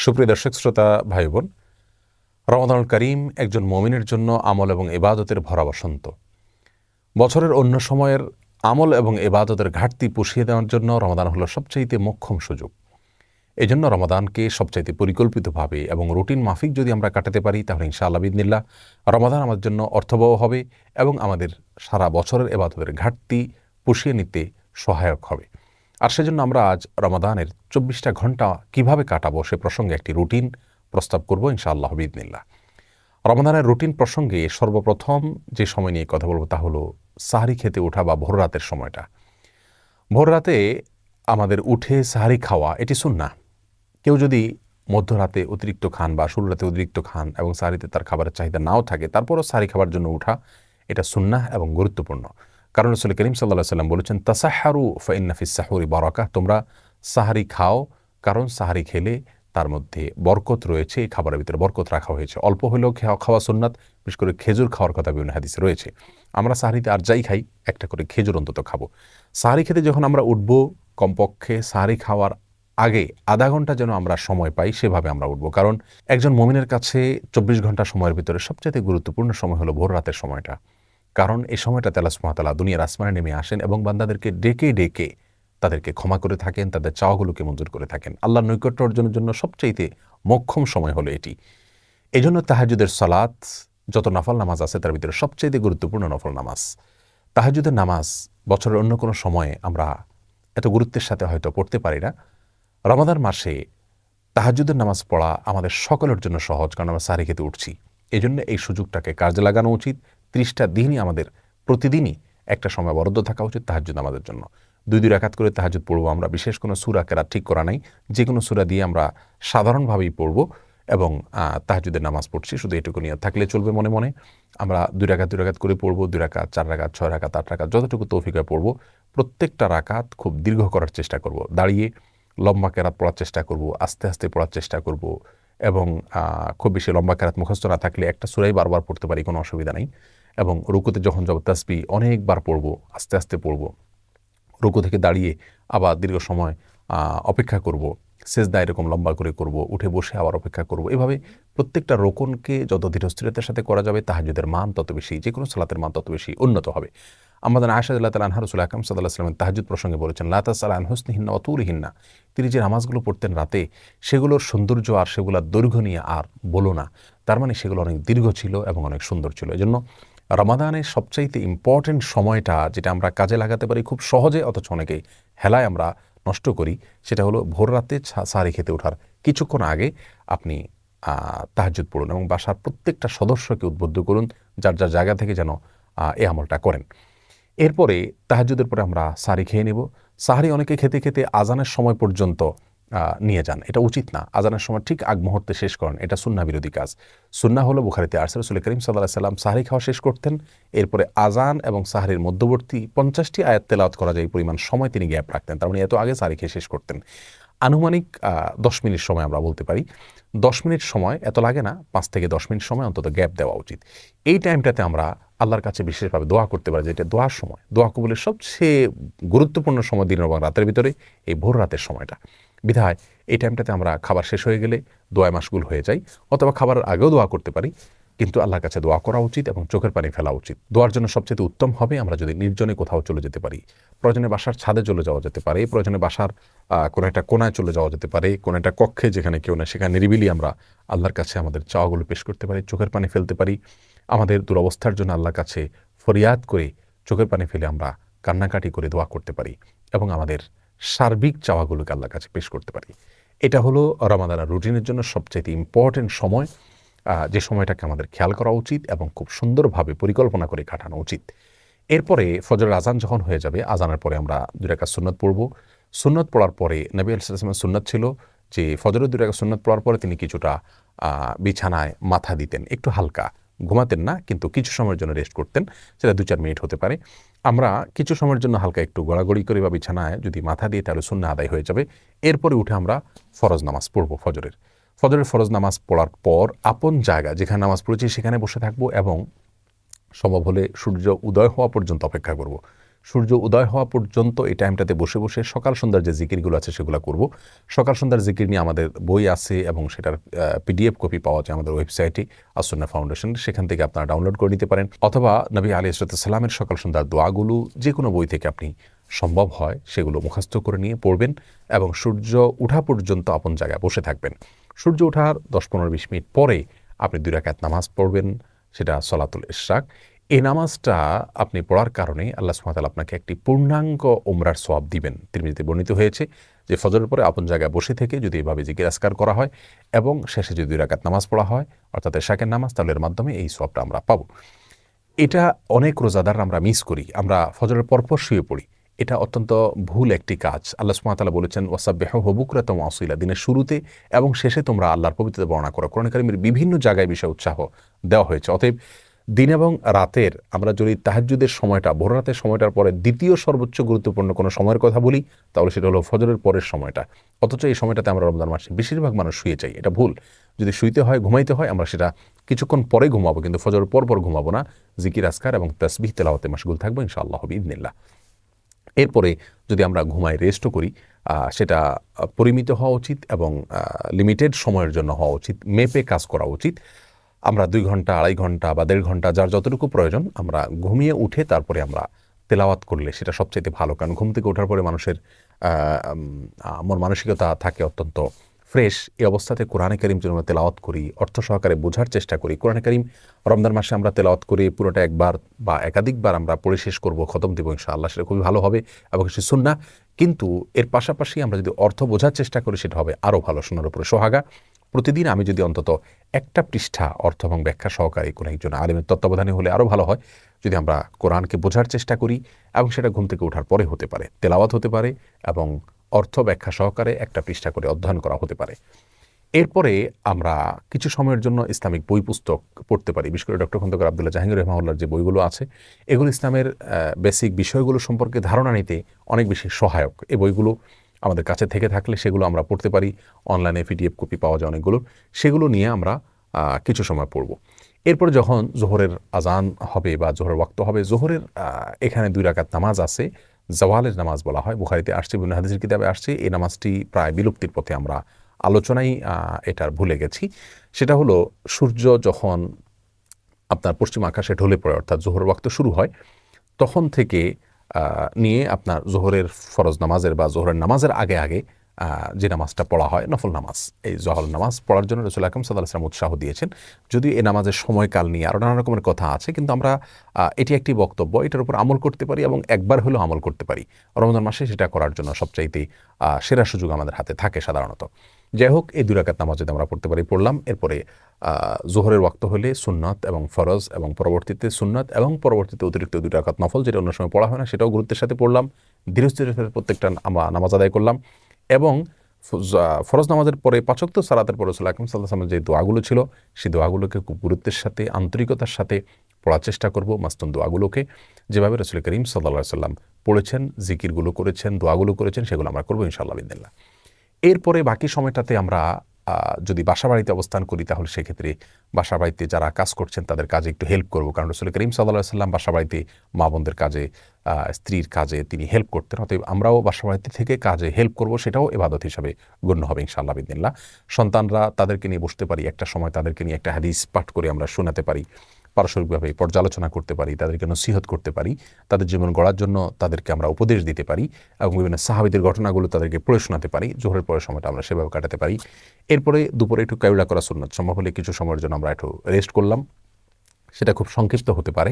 সুপ্রিয় দর্শক শ্রোতা ভাই বোন, রমাদানুল করিম একজন মুমিনের জন্য আমল এবং ইবাদতের ভরা বসন্ত। বছরের অন্য সময়ের আমল এবং ইবাদতের ঘাটতি পুষিয়ে দেওয়ার জন্য রমাদান হলো সবচাইতে মোক্ষম সুযোগ। এই জন্য রমাদানকে সবচাইতে পরিকল্পিতভাবে এবং রুটিন মাফিক যদি আমরা কাটাতে পারি, তাহলে ইনশাআল্লাহ বিইذনিল্লাহ রমাদান আমাদের জন্য অর্থবহ হবে এবং আমাদের সারা বছরের ইবাদতের ঘাটতি পুষিয়ে নিতে সহায়ক হবে। আর সেজন্য আমরা আজ রমাদানের 24টা ঘন্টা কিভাবে কাটাবো সে প্রসঙ্গে একটি রুটিন প্রস্তাব করব ইনশাআল্লাহ বিইذনিল্লাহ। রমাদানের রুটিন প্রসঙ্গে সর্বপ্রথম যে সময় নিয়ে কথা বলবো তা হলো সাহরি খেতে ওঠা বা ভোর রাতের সময়টা। ভোর রাতে আমাদের উঠে সাহরি খাওয়া এটি সুন্নাহ। কেউ যদি মধ্যরাতে অতিরিক্ত খান বা শুরু রাতে অতিরিক্ত খান এবং সাহরিতে তার খাবারের চাহিদা নাও থাকে, তারপরও সাহরি খাবার জন্য উঠা এটা সুন্নাহ এবং গুরুত্বপূর্ণ। কারণ রাসূল করিম সাল্লাল্লাহু আলাইহি ওয়াসাল্লাম বলেছেন, তাসাহহারু ফাইন্না ফিস সাহুরি বারাকাহ, তোমরা সাহরি খাও কারণ সাহরি খেলে তার মধ্যে বরকত রয়েছে, এই খাবারের ভিতরে বরকত রাখা হয়েছে। অল্প হলেও খাওয়া সুন্নাত, বিশেষ করে খেজুর খাওয়ার কথা বিভিন্ন হাদিসে রয়েছে। আমরা সাহরিতে আর যাই খাই, একটা করে খেজুর অন্তত খাবো। সাহরি খেতে যখন আমরা উঠবো, কমপক্ষে সাহরি খাওয়ার আগে আধা ঘন্টা যেন আমরা সময় পাই, সেভাবে আমরা উঠবো। কারণ একজন মুমিনের কাছে 24 ঘন্টা সময়ের ভিতরে সবচেয়ে গুরুত্বপূর্ণ সময় হলো ভোর রাতের সময়টা। কারণ এই সময়টাতে আল্লাহ সুবহানাহু ওয়া তাআলা দুনিয়ার আসমানে নেমে আসেন এবং বান্দাদেরকে ডেকে ডেকে তাদেরকে ক্ষমা করে থাকেন, তাদের চাওয়াগুলোকে মঞ্জুর করে থাকেন। আল্লাহর নৈকট্য অর্জনের জন্য সবচাইতে মোক্ষম সময় হলো এটি। এই জন্য তাহাজ্জুদের সালাত, যত নফল নামাজ আছে তার ভিতরে সবচাইতে গুরুত্বপূর্ণ নফল নামাজ। তাহাজ্জুদের নামাজ বছরের অন্য কোনো সময়ে আমরা এত গুরুত্বের সাথে হয়তো পড়তে পারি না। রমাদান মাসে তাহাজ্জুদের নামাজ পড়া আমাদের সকলের জন্য সহজ, কারণ আমরা সাহরি খেতে উঠছি। এই জন্য এই সুযোগটাকে কাজে লাগানো উচিত। 30টা দিনই আমাদের প্রতিদিনই একটা সময় বরাদ্দ থাকা উচিত তাহাজ্জুদ নামাজের জন্য। 2 রাকাত করে তাহাজ্জুদ পড়বো আমরা। বিশেষ কোনো সূরা কেরাত ঠিক করা নাই, যে কোনো সূরা দিয়ে আমরা সাধারণভাবেই পড়বো এবং তাহাজ্জুদের নামাজ পড়ছি, শুধু এটুকু নিয়ে থাকলে চলবে। মনে মনে আমরা 2 রাকাত করে পড়বো, 2 রাকাত, 4 রাকাত, 6 রাকাত, 8 রাকাত, যতটুকু তৌফিক হয় পড়বো। প্রত্যেকটা রাকাত খুব দীর্ঘ করার চেষ্টা করব, দাঁড়িয়ে লম্বা কেরাত পড়ার চেষ্টা করব, আস্তে আস্তে পড়ার চেষ্টা করব এবং খুব বেশি লম্বা কেরাত মুখস্থ না থাকলে একটা সূরাই বারবার পড়তে পারি, কোনো অসুবিধা নেই। এবং রুকুতে যখন যাব তাসবিহ অনেকবার পড়ব, আস্তে আস্তে পড়ব। রুকু থেকে দাঁড়িয়ে আবার দীর্ঘ সময় অপেক্ষা করব, সেজদা এরকম লম্বা করে করব, উঠে বসে আবার অপেক্ষা করব। এভাবে প্রত্যেকটা রোকনকে যত ধীরস্থিরতার সাথে করা যাবে, তাহাজ্জুদের মান তত বেশি, যে কোনো সালাতের মান তত বেশি উন্নত হবে। আমাদের আয়েশা রাদিয়াল্লাহু তাআলা আনহা রাসূল আকরাম সাল্লাল্লাহু আলাইহি ওয়াসাল্লাম তাহাজ্জুদ প্রসঙ্গে বলেছেন, লা তাসআল আন হুসনিহিন্না ওয়া তুলিহিন্না, তিনি যে নামাজগুলো পড়তেন রাতে, সেগুলোর সৌন্দর্য আর সেগুলোর দৈর্ঘ্য নিয়ে আর বলো না। তার মানে সেগুলো অনেক দীর্ঘ ছিল এবং অনেক সুন্দর ছিল। এজন্য রমাদানের সবচাইতে ইম্পর্টেন্ট সময়টা, যেটা আমরা কাজে লাগাতে পারি খুব সহজে, অথচ অনেকেই হেলায় আমরা নষ্ট করি, সেটা হলো ভোর রাতে সাহরি খেতে ওঠার কিছুক্ষণ আগে আপনি তাহাজ্জুদ পড়ুন এবং বাসার প্রত্যেকটা সদস্যকে উদ্বুদ্ধ করুন যার যার জায়গা থেকে যেন এই আমলটা করেন। এরপরে তাহাজ্জুদের পরে আমরা সাহরি খেয়ে নেব। সাহরি অনেকে খেতে খেতে আজানের সময় পর্যন্ত নিয়ে যান, এটা উচিত না। আজানের সময় ঠিক আগ মুহূর্তে শেষ করেন, এটা সুন্নাহ বিরোধী কাজ। সুন্নাহ হলো বুখারীতে আসছে, রাসূল করিম সাল্লাল্লাহু আলাইহি ওয়াসাল্লাম সাহরি খাওয়া শেষ করতেন, এরপরে আজান এবং সাহরির মধ্যবর্তী 50টি আয়াত তেলাওয়াত করা যায় এই পরিমাণ সময় তিনি গ্যাপ রাখতেন। তার মানে এত আগে সাহরি খেয়ে শেষ করতেন। আনুমানিক 10 মিনিট সময় আমরা বলতে পারি। 10 মিনিট সময় এত লাগে না, 5 থেকে 10 মিনিট সময় অন্তত গ্যাপ দেওয়া উচিত। এই টাইমটাতে আমরা আল্লাহর কাছে বিশেষভাবে দোয়া করতে পারি, যেটা দোয়ার সময়, দোয়া কবুলের সবচেয়ে গুরুত্বপূর্ণ সময় দিনের এবং রাতের ভিতরে এই ভোর রাতের সময়টা। বিধায় এই টাইমটাতে আমরা খাবার শেষ হয়ে গেলে দোয়ায় মাশগুল হয়ে যাই, অথবা খাবারের আগেও দোয়া করতে পারি, কিন্তু আল্লাহর কাছে দোয়া করা উচিত এবং চোখের পানি ফেলা উচিত। দোয়ার জন্য সবচেয়ে উত্তম হবে আমরা যদি নির্জনে কোথাও চলে যেতে পারি। প্রয়োজনে বাসার ছাদে চলে যাওয়া যেতে পারে, প্রয়োজনে বাসার কোনো একটা কোনায় চলে যাওয়া যেতে পারে, কোনো একটা কক্ষে যেখানে কেউ না, সেখানে নিরিবিলি আমরা আল্লাহর কাছে আমাদের চাওয়াগুলো পেশ করতে পারি, চোখের পানি ফেলতে পারি। আমাদের দুরবস্থার জন্য আল্লাহর কাছে ফরিয়াদ করে চোখের পানি ফেলে আমরা কান্নাকাটি করে দোয়া করতে পারি এবং আমাদের সার্বিক চাওয়াগুলোকে আল্লাহর কাছে পেশ করতে পারি। এটা হলো রমাদানের রুটিনের জন্য সবচেয়ে ইম্পর্টেন্ট সময়, যে সময়টাকে আমাদের খেয়াল করা উচিত এবং খুব সুন্দরভাবে পরিকল্পনা করে কাটানো উচিত। এরপরে ফজরের আজান যখন হয়ে যাবে, আজানের পরে আমরা 2 রাকাত সুন্নত পড়ব। সুন্নত পড়ার পরে নবী আলাইহিস সালামের সুন্নত ছিল যে ফজরের 2 রাকাত সুন্নত পড়ার পরে তিনি কিছুটা বিছানায় মাথা দিতেন, একটু হালকা, ঘুমাতেন না, কিন্তু কিছু সময়ের জন্য রেস্ট করতেন, সেটা 2-4 মিনিট হতে পারে। আমরা কিছু সময়ের জন্য হালকা একটু গড়াগড়ি করে বা বিছানায় যদি মাথা দিই, তাহলে সুন্নাহ আদায় হয়ে যাবে। এরপরে উঠে আমরা ফরজ নামাজ পড়ব। ফজরের ফরজ নামাজ পড়ার পর আপন জায়গা যেখানে নামাজ পড়েছি সেখানে বসে থাকবো এবং সম্ভব হলে সূর্য উদয় হওয়া পর্যন্ত অপেক্ষা করব। সূর্য উদয় হওয়া পর্যন্ত এই টাইমটাতে বসে বসে সকাল সন্ধ্যার যে জিকিরগুলো আছে সেগুলো করব। সকাল সন্ধ্যার জিকির নিয়ে আমাদের বই আছে এবং সেটার PDF কপি পাওয়া যায় আমাদের ওয়েবসাইটে আসুন্নাহ ফাউন্ডেশন, সেখান থেকে আপনারা ডাউনলোড করে নিতে পারেন। অথবা নবী আলাইহিস সালামের সকাল সন্ধ্যার দোয়াগুলো যে কোনো বই থেকে আপনি সম্ভব হয় সেগুলো মুখস্থ করে নিয়ে পড়বেন এবং সূর্য ওঠা পর্যন্ত আপন জায়গায় বসে থাকবেন। সূর্য ওঠার 10-15-20 মিনিট পরে আপনি 2 রাকাত নামাজ পড়বেন, সেটা সলাতুল ইশরাক। এই নামাজটা আপনি পড়ার কারণে আল্লাহ সুবহানাহু ওয়া তাআলা আপনাকে একটি পূর্ণাঙ্গ উমরার সওয়াব দিবেন। তিরমিজিতে বর্ণিত হয়েছে যে ফজরের পরে আপন জায়গায় বসে থেকে যদি এভাবে জিকির আজকার করা হয় এবং শেষে যদি 2 রাকাত নামাজ পড়া হয় অর্থাৎ ইশরাকের নামাজ, তাহলে এর মাধ্যমে এই সওয়াবটা আমরা পাবো। এটা অনেক রোজাদার আমরা মিস করি, আমরা ফজরের পরপর শুয়ে পড়ি। এটা অত্যন্ত ভুল একটি কাজ। আল্লাহ সুবহানাহু ওয়া তাআলা বলেছেন ওয়াসাব্বিহুহু বুকরাতান ওয়া আসীলা, দিনের শুরুতে এবং শেষে তোমরা আল্লাহর পবিত্রতা বর্ণনা করো। কোরআন কারীমের বিভিন্ন জায়গায় বিষয়ে উৎসাহ দেওয়া হয়েছে। অতএব দিন এবং রাতের আমরা যদি তাহাজ্জুদের সময়টা, ভোর রাতের সময়টার পরে দ্বিতীয় সর্বোচ্চ গুরুত্বপূর্ণ কোনো সময়ের কথা বলি তাহলে সেটা হলো ফজরের পরের সময়টা। অথচ এই সময়টাতে আমরা রমজান মাসে বেশিরভাগ মানুষ শুয়ে যাই, এটা ভুল। যদি শুইতে হয়, ঘুমাইতে হয়, আমরা সেটা কিছুক্ষণ পরে ঘুমাবো, কিন্তু ফজরের পর ঘুমাবো না। জিকির আজকার এবং তাসবিহ তেলাওয়াতে মাশগুল থাকবো ইনশাআল্লাহ বিইذনিল্লাহ। এরপরে যদি আমরা ঘুমাই, রেস্টও করি, সেটা পরিমিত হওয়া উচিত এবং লিমিটেড সময়ের জন্য হওয়া উচিত, মেপে কাজ করা উচিত। আমরা 2 ঘন্টা, 2.5 ঘন্টা বা 1.5 ঘন্টা যার যতটুকু প্রয়োজন আমরা ঘুমিয়ে উঠে তারপরে আমরা তেলাওয়াত করলে সেটা সবচাইতে ভালো। কারণ ঘুম থেকে ওঠার পরে মানুষের মন মানসিকতা থাকে অত্যন্ত ফ্রেশ। এই অবস্থাতে কোরআনে কারীম যদি আমরা তেলাওয়াত করি, অর্থ সহকারে বোঝার চেষ্টা করি, কোরআনে কারীম রমজান মাসে আমরা তেলাওয়াত করে পুরোটা একবার বা একাধিকবার আমরা পড়ে শেষ করব, খতম দেব ইনশাআল্লাহ, সেটা খুবই ভালো হবে এবং সে সুন্নাহ। কিন্তু এর পাশাপাশি আমরা যদি অর্থ বোঝার চেষ্টা করি সেটা হবে আরও ভালো, শোনার উপরে সোহাগা। প্রতিদিন আমি যদি অন্তত একটা পৃষ্ঠা অর্থ এবং ব্যাখ্যা সহকারে কোনো একজন আলেমের তত্ত্বাবধানে হলে আরও ভালো হয়। যদি আমরা কোরআনকে বোঝার চেষ্টা করি এবং সেটা ঘুম থেকে ওঠার পরে হতে পারে, তেলাওয়াত হতে পারে এবং অর্থ ব্যাখ্যা সহকারে একটা পৃষ্ঠা করে অধ্যয়ন করা হতে পারে। এরপরে আমরা কিছু সময়ের জন্য ইসলামিক বই পুস্তক পড়তে পারি। বিশেষ করে ডক্টর খন্দকার আব্দুল্লাহ জাহাঙ্গীর রাহিমাহুল্লাহর যে বইগুলো আছে এগুলো ইসলামের বেসিক বিষয়গুলো সম্পর্কে ধারণা নিতে অনেক বেশি সহায়ক। এই বইগুলো আমাদের কাছে থেকে থাকলে সেগুলো আমরা পড়তে পারি। অনলাইনে PDF কপি পাওয়া যায় অনেকগুলো, সেগুলো নিয়ে আমরা কিছু সময় পড়ব। এরপরে যখন জোহরের আজান হবে বা জোহরের ওয়াক্ত হবে, জোহরের এখানে 2 রাকাত নামাজ আছে, জাওয়ালের নামাজ বলা হয়, বুখারীতে আসছে, বিভিন্ন হাদিসের কিতাবে আসছে। এই নামাজটি প্রায় বিলুপ্তির পথে, আমরা আলোচনায় এটার ভুলে গেছি। সেটা হলো সূর্য যখন আপনার পশ্চিম আকাশে ঢলে পড়ে অর্থাৎ জোহরের ওয়াক্ত শুরু হয় তখন থেকে নিয়ে আপনার জোহরের ফরজ নামাজের বা জোহরের নামাজের আগে আগে যে নামাজটা পড়া হয় নফল নামাজ, এই জোহর নামাজ পড়ার জন্য রাসূল আকরাম সাল্লাল্লাহু আলাইহি ওয়াসাল্লাম উৎসাহ দিয়েছেন। যদিও এই নামাজের সময়কাল নিয়ে আরও নানা রকমের কথা আছে, কিন্তু আমরা এটি একটি বক্তব্য, এটার উপর আমল করতে পারি এবং একবার হলেও আমল করতে পারি। রমজান মাসে সেটা করার জন্য সবচাইতে সেরা সুযোগ আমাদের হাতে থাকে সাধারণত। যাই হোক, এই 2 রাকাত নামাজ যদি আমরা পড়তে পারি পড়লাম। এরপরে জোহরের ওয়াক্ত হলে সুন্নাত এবং ফরজ এবং পরবর্তীতে সুন্নাত এবং পরবর্তীতে অতিরিক্ত 2 রাকাত নফল, যেটা অন্য সময় পড়া হয় না, সেটাও গুরুত্বের সাথে পড়লাম। ধীরে ধীরে প্রত্যেকটা নামাজ আদায় করলাম এবং ফরজ নামাজের পরে 5 ওয়াক্ত সালাতের পরে রাসূল আকরাম সাল্লাল্লাহু আলাইহি ওয়াসাল্লাম যে দোয়াগুলো ছিল সেই দোয়াগুলোকে খুব গুরুত্বের সাথে, আন্তরিকতার সাথে পড়ার চেষ্টা করব। মাসনুন দোয়াগুলোকে যেভাবে রাসূল করিম সাল্লাল্লাহু আলাইহি ওয়াসাল্লাম পড়েছেন, জিকিরগুলো করেছেন, দোয়াগুলো করেছেন, সেগুলো আমরা করব ইনশাআল্লাহ বিইذনিল্লাহ। এরপরে বাকি সময়টাতে আমরা যদি বাসাবাড়িতে অবস্থান করি তাহলে সেক্ষেত্রে বাসাবাড়িতে যারা কাজ করছেন তাদের কাজে একটু হেল্প করব। কারণ রাসূল করিম সাল্লাল্লাহু আলাইহি ওয়াসাল্লাম বাসাবাড়িতে মা বোনদের কাজে, স্ত্রীর কাজে তিনি হেল্প করতেন। অতএব আমরাও বাসাবাড়িতে থেকে কাজে হেল্প করব, সেটাও ইবাদত হিসাবে গণ্য হবে ইনশাআল্লাহ বিইذনিল্লাহ। সন্তানরা তাদেরকে নিয়ে বসতে পারি, একটা সময় তাদেরকে নিয়ে একটা হাদিস পাঠ করে আমরা শোনাতে পারি, পারস্পরিকভাবে পর্যালোচনা করতে পারি, তাদেরকে নসিহত করতে পারি, তাদের জীবন গড়ার জন্য তাদেরকে আমরা উপদেশ দিতে পারি এবং বিভিন্ন সাহাবীদের ঘটনাগুলো তাদেরকে পড়ে শোনাতে পারি। জোহরের পরের সময়টা আমরা সেভাবে কাটাতে পারি। এরপরে দুপুরে একটু কাইলুলা করা সুন্নাত, সম্ভব হলে কিছু সময়ের জন্য আমরা একটু রেস্ট করলাম। সেটা খুব সংক্ষিপ্ত হতে পারে,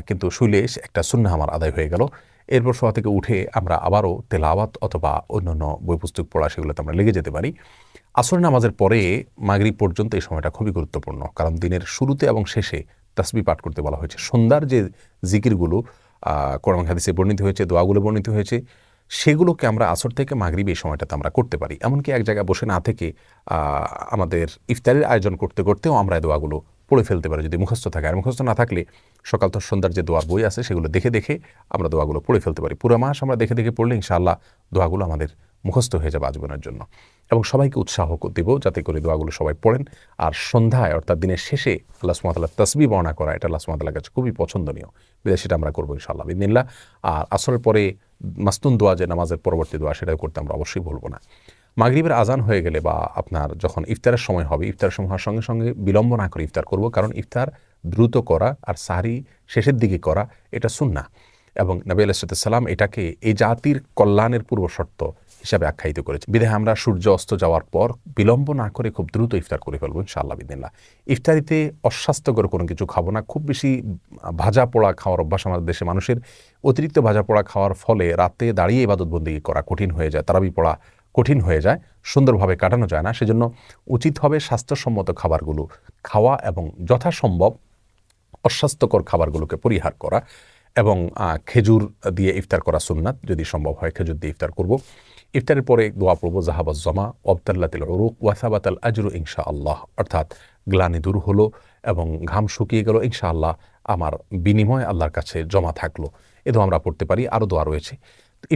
কিন্তু শুইলে একটা সুন্নাহ আমার আদায় হয়ে গেল। এরপর শোয়া থেকে উঠে আমরা আবারও তেলাওয়াত অথবা অন্যান্য বই পুস্তক পড়া সেগুলোতে আমরা লেগে যেতে পারি। আসর নামাজের পরে মাগরিব পর্যন্ত এই সময়টা খুবই গুরুত্বপূর্ণ, কারণ দিনের শুরুতে এবং শেষে তাসবিহ পাঠ করতে বলা হয়েছে। সন্ধ্যার যে জিকিরগুলো কোরআন হাদিসে বর্ণিত হয়েছে, দোয়াগুলো বর্ণিত হয়েছে, সেগুলোকে আমরা আসর থেকে মাগরিব এই সময়টাতে আমরা করতে পারি। এমনকি এক জায়গায় বসে না থেকে আমাদের ইফতারের আয়োজন করতে করতেও আমরা এই দোয়াগুলো পড়ে ফেলতে পারি যদি মুখস্থ থাকে। আর মুখস্থ না থাকলে সকাল তো সন্ধ্যার যে দোয়ার বই আছে সেগুলো দেখে দেখে আমরা দোয়াগুলো পড়ে ফেলতে পারি। পুরো মাস আমরা দেখে দেখে পড়লে ইনশাআল্লাহ দোয়াগুলো আমাদের মুখস্থ হয়ে যাবে আজীবনের জন্য। এবং সবাইকে উৎসাহ দেব যাতে করে দোয়াগুলো সবাই পড়েন। আর সন্ধ্যায় অর্থাৎ দিনের শেষে আল্লাহ সুবহানাহু ওয়া তাআলার তাসবিহ বর্ণনা করা, এটা আল্লাহ সুবহানাহু ওয়া তাআলার কাছে খুবই পছন্দনীয়, বিধায় সেটা আমরা করবো ইনশাআল্লাহ বিইذনিল্লাহ। আর আসরের পরে মাসনুন দোয়া, যে নামাজের পরবর্তী দোয়া, সেটা করতে আমরা অবশ্যই ভুলব না। মাগরিবের আজান হয়ে গেলে বা আপনার যখন ইফতারের সময় হবে, ইফতারের সময় হওয়ার সঙ্গে সঙ্গে বিলম্ব না করে ইফতার করব, কারণ ইফতার দ্রুত করা আর সাহরি শেষের দিকে করা এটা সুন্নাহ। এবং নবী আলাইহিস সালাম এটাকে এই জাতির কল্যাণের পূর্ব শর্ত হিসাবে আখ্যায়িত করেছে, বিধায় আমরা সূর্য অস্ত যাওয়ার পর বিলম্ব না করে খুব দ্রুত ইফতার করে ফেলবো ইনশাআল্লাহ বিইذনিল্লাহ। ইফতারিতে অস্বাস্থ্যকর কোনো কিছু খাবো না। খুব বেশি ভাজা পোড়া খাওয়ার অভ্যাস আমাদের দেশে মানুষের। অতিরিক্ত ভাজা পোড়া খাওয়ার ফলে রাতে দাঁড়িয়ে ইবাদত বন্দেগী করা কঠিন হয়ে যায়, তারাবি পড়া কঠিন হয়ে যায়, সুন্দরভাবে কাটানো যায় না। সেজন্য উচিত হবে স্বাস্থ্যসম্মত খাবারগুলো খাওয়া এবং যথাসম্ভব অস্বাস্থ্যকর খাবারগুলোকে পরিহার করা। এবং খেজুর দিয়ে ইফতার করা সুন্নাত, যদি সম্ভব হয় খেজুর দিয়ে ইফতার করব। ইফতারের পরে দোয়া পড়ব জাহাবাজ জমা ওয়াবতাল্লাতিল উরুক ওয়াসাবাতাল আজরু ইনশাআল্লাহ, অর্থাৎ গ্লানি দূর হলো এবং ঘাম শুকিয়ে গেল, ইনশাআল্লাহ আমার বিনিময় আল্লাহর কাছে জমা থাকলো। এ দোয়া আমরা পড়তে পারি। আরও দোয়া রয়েছে।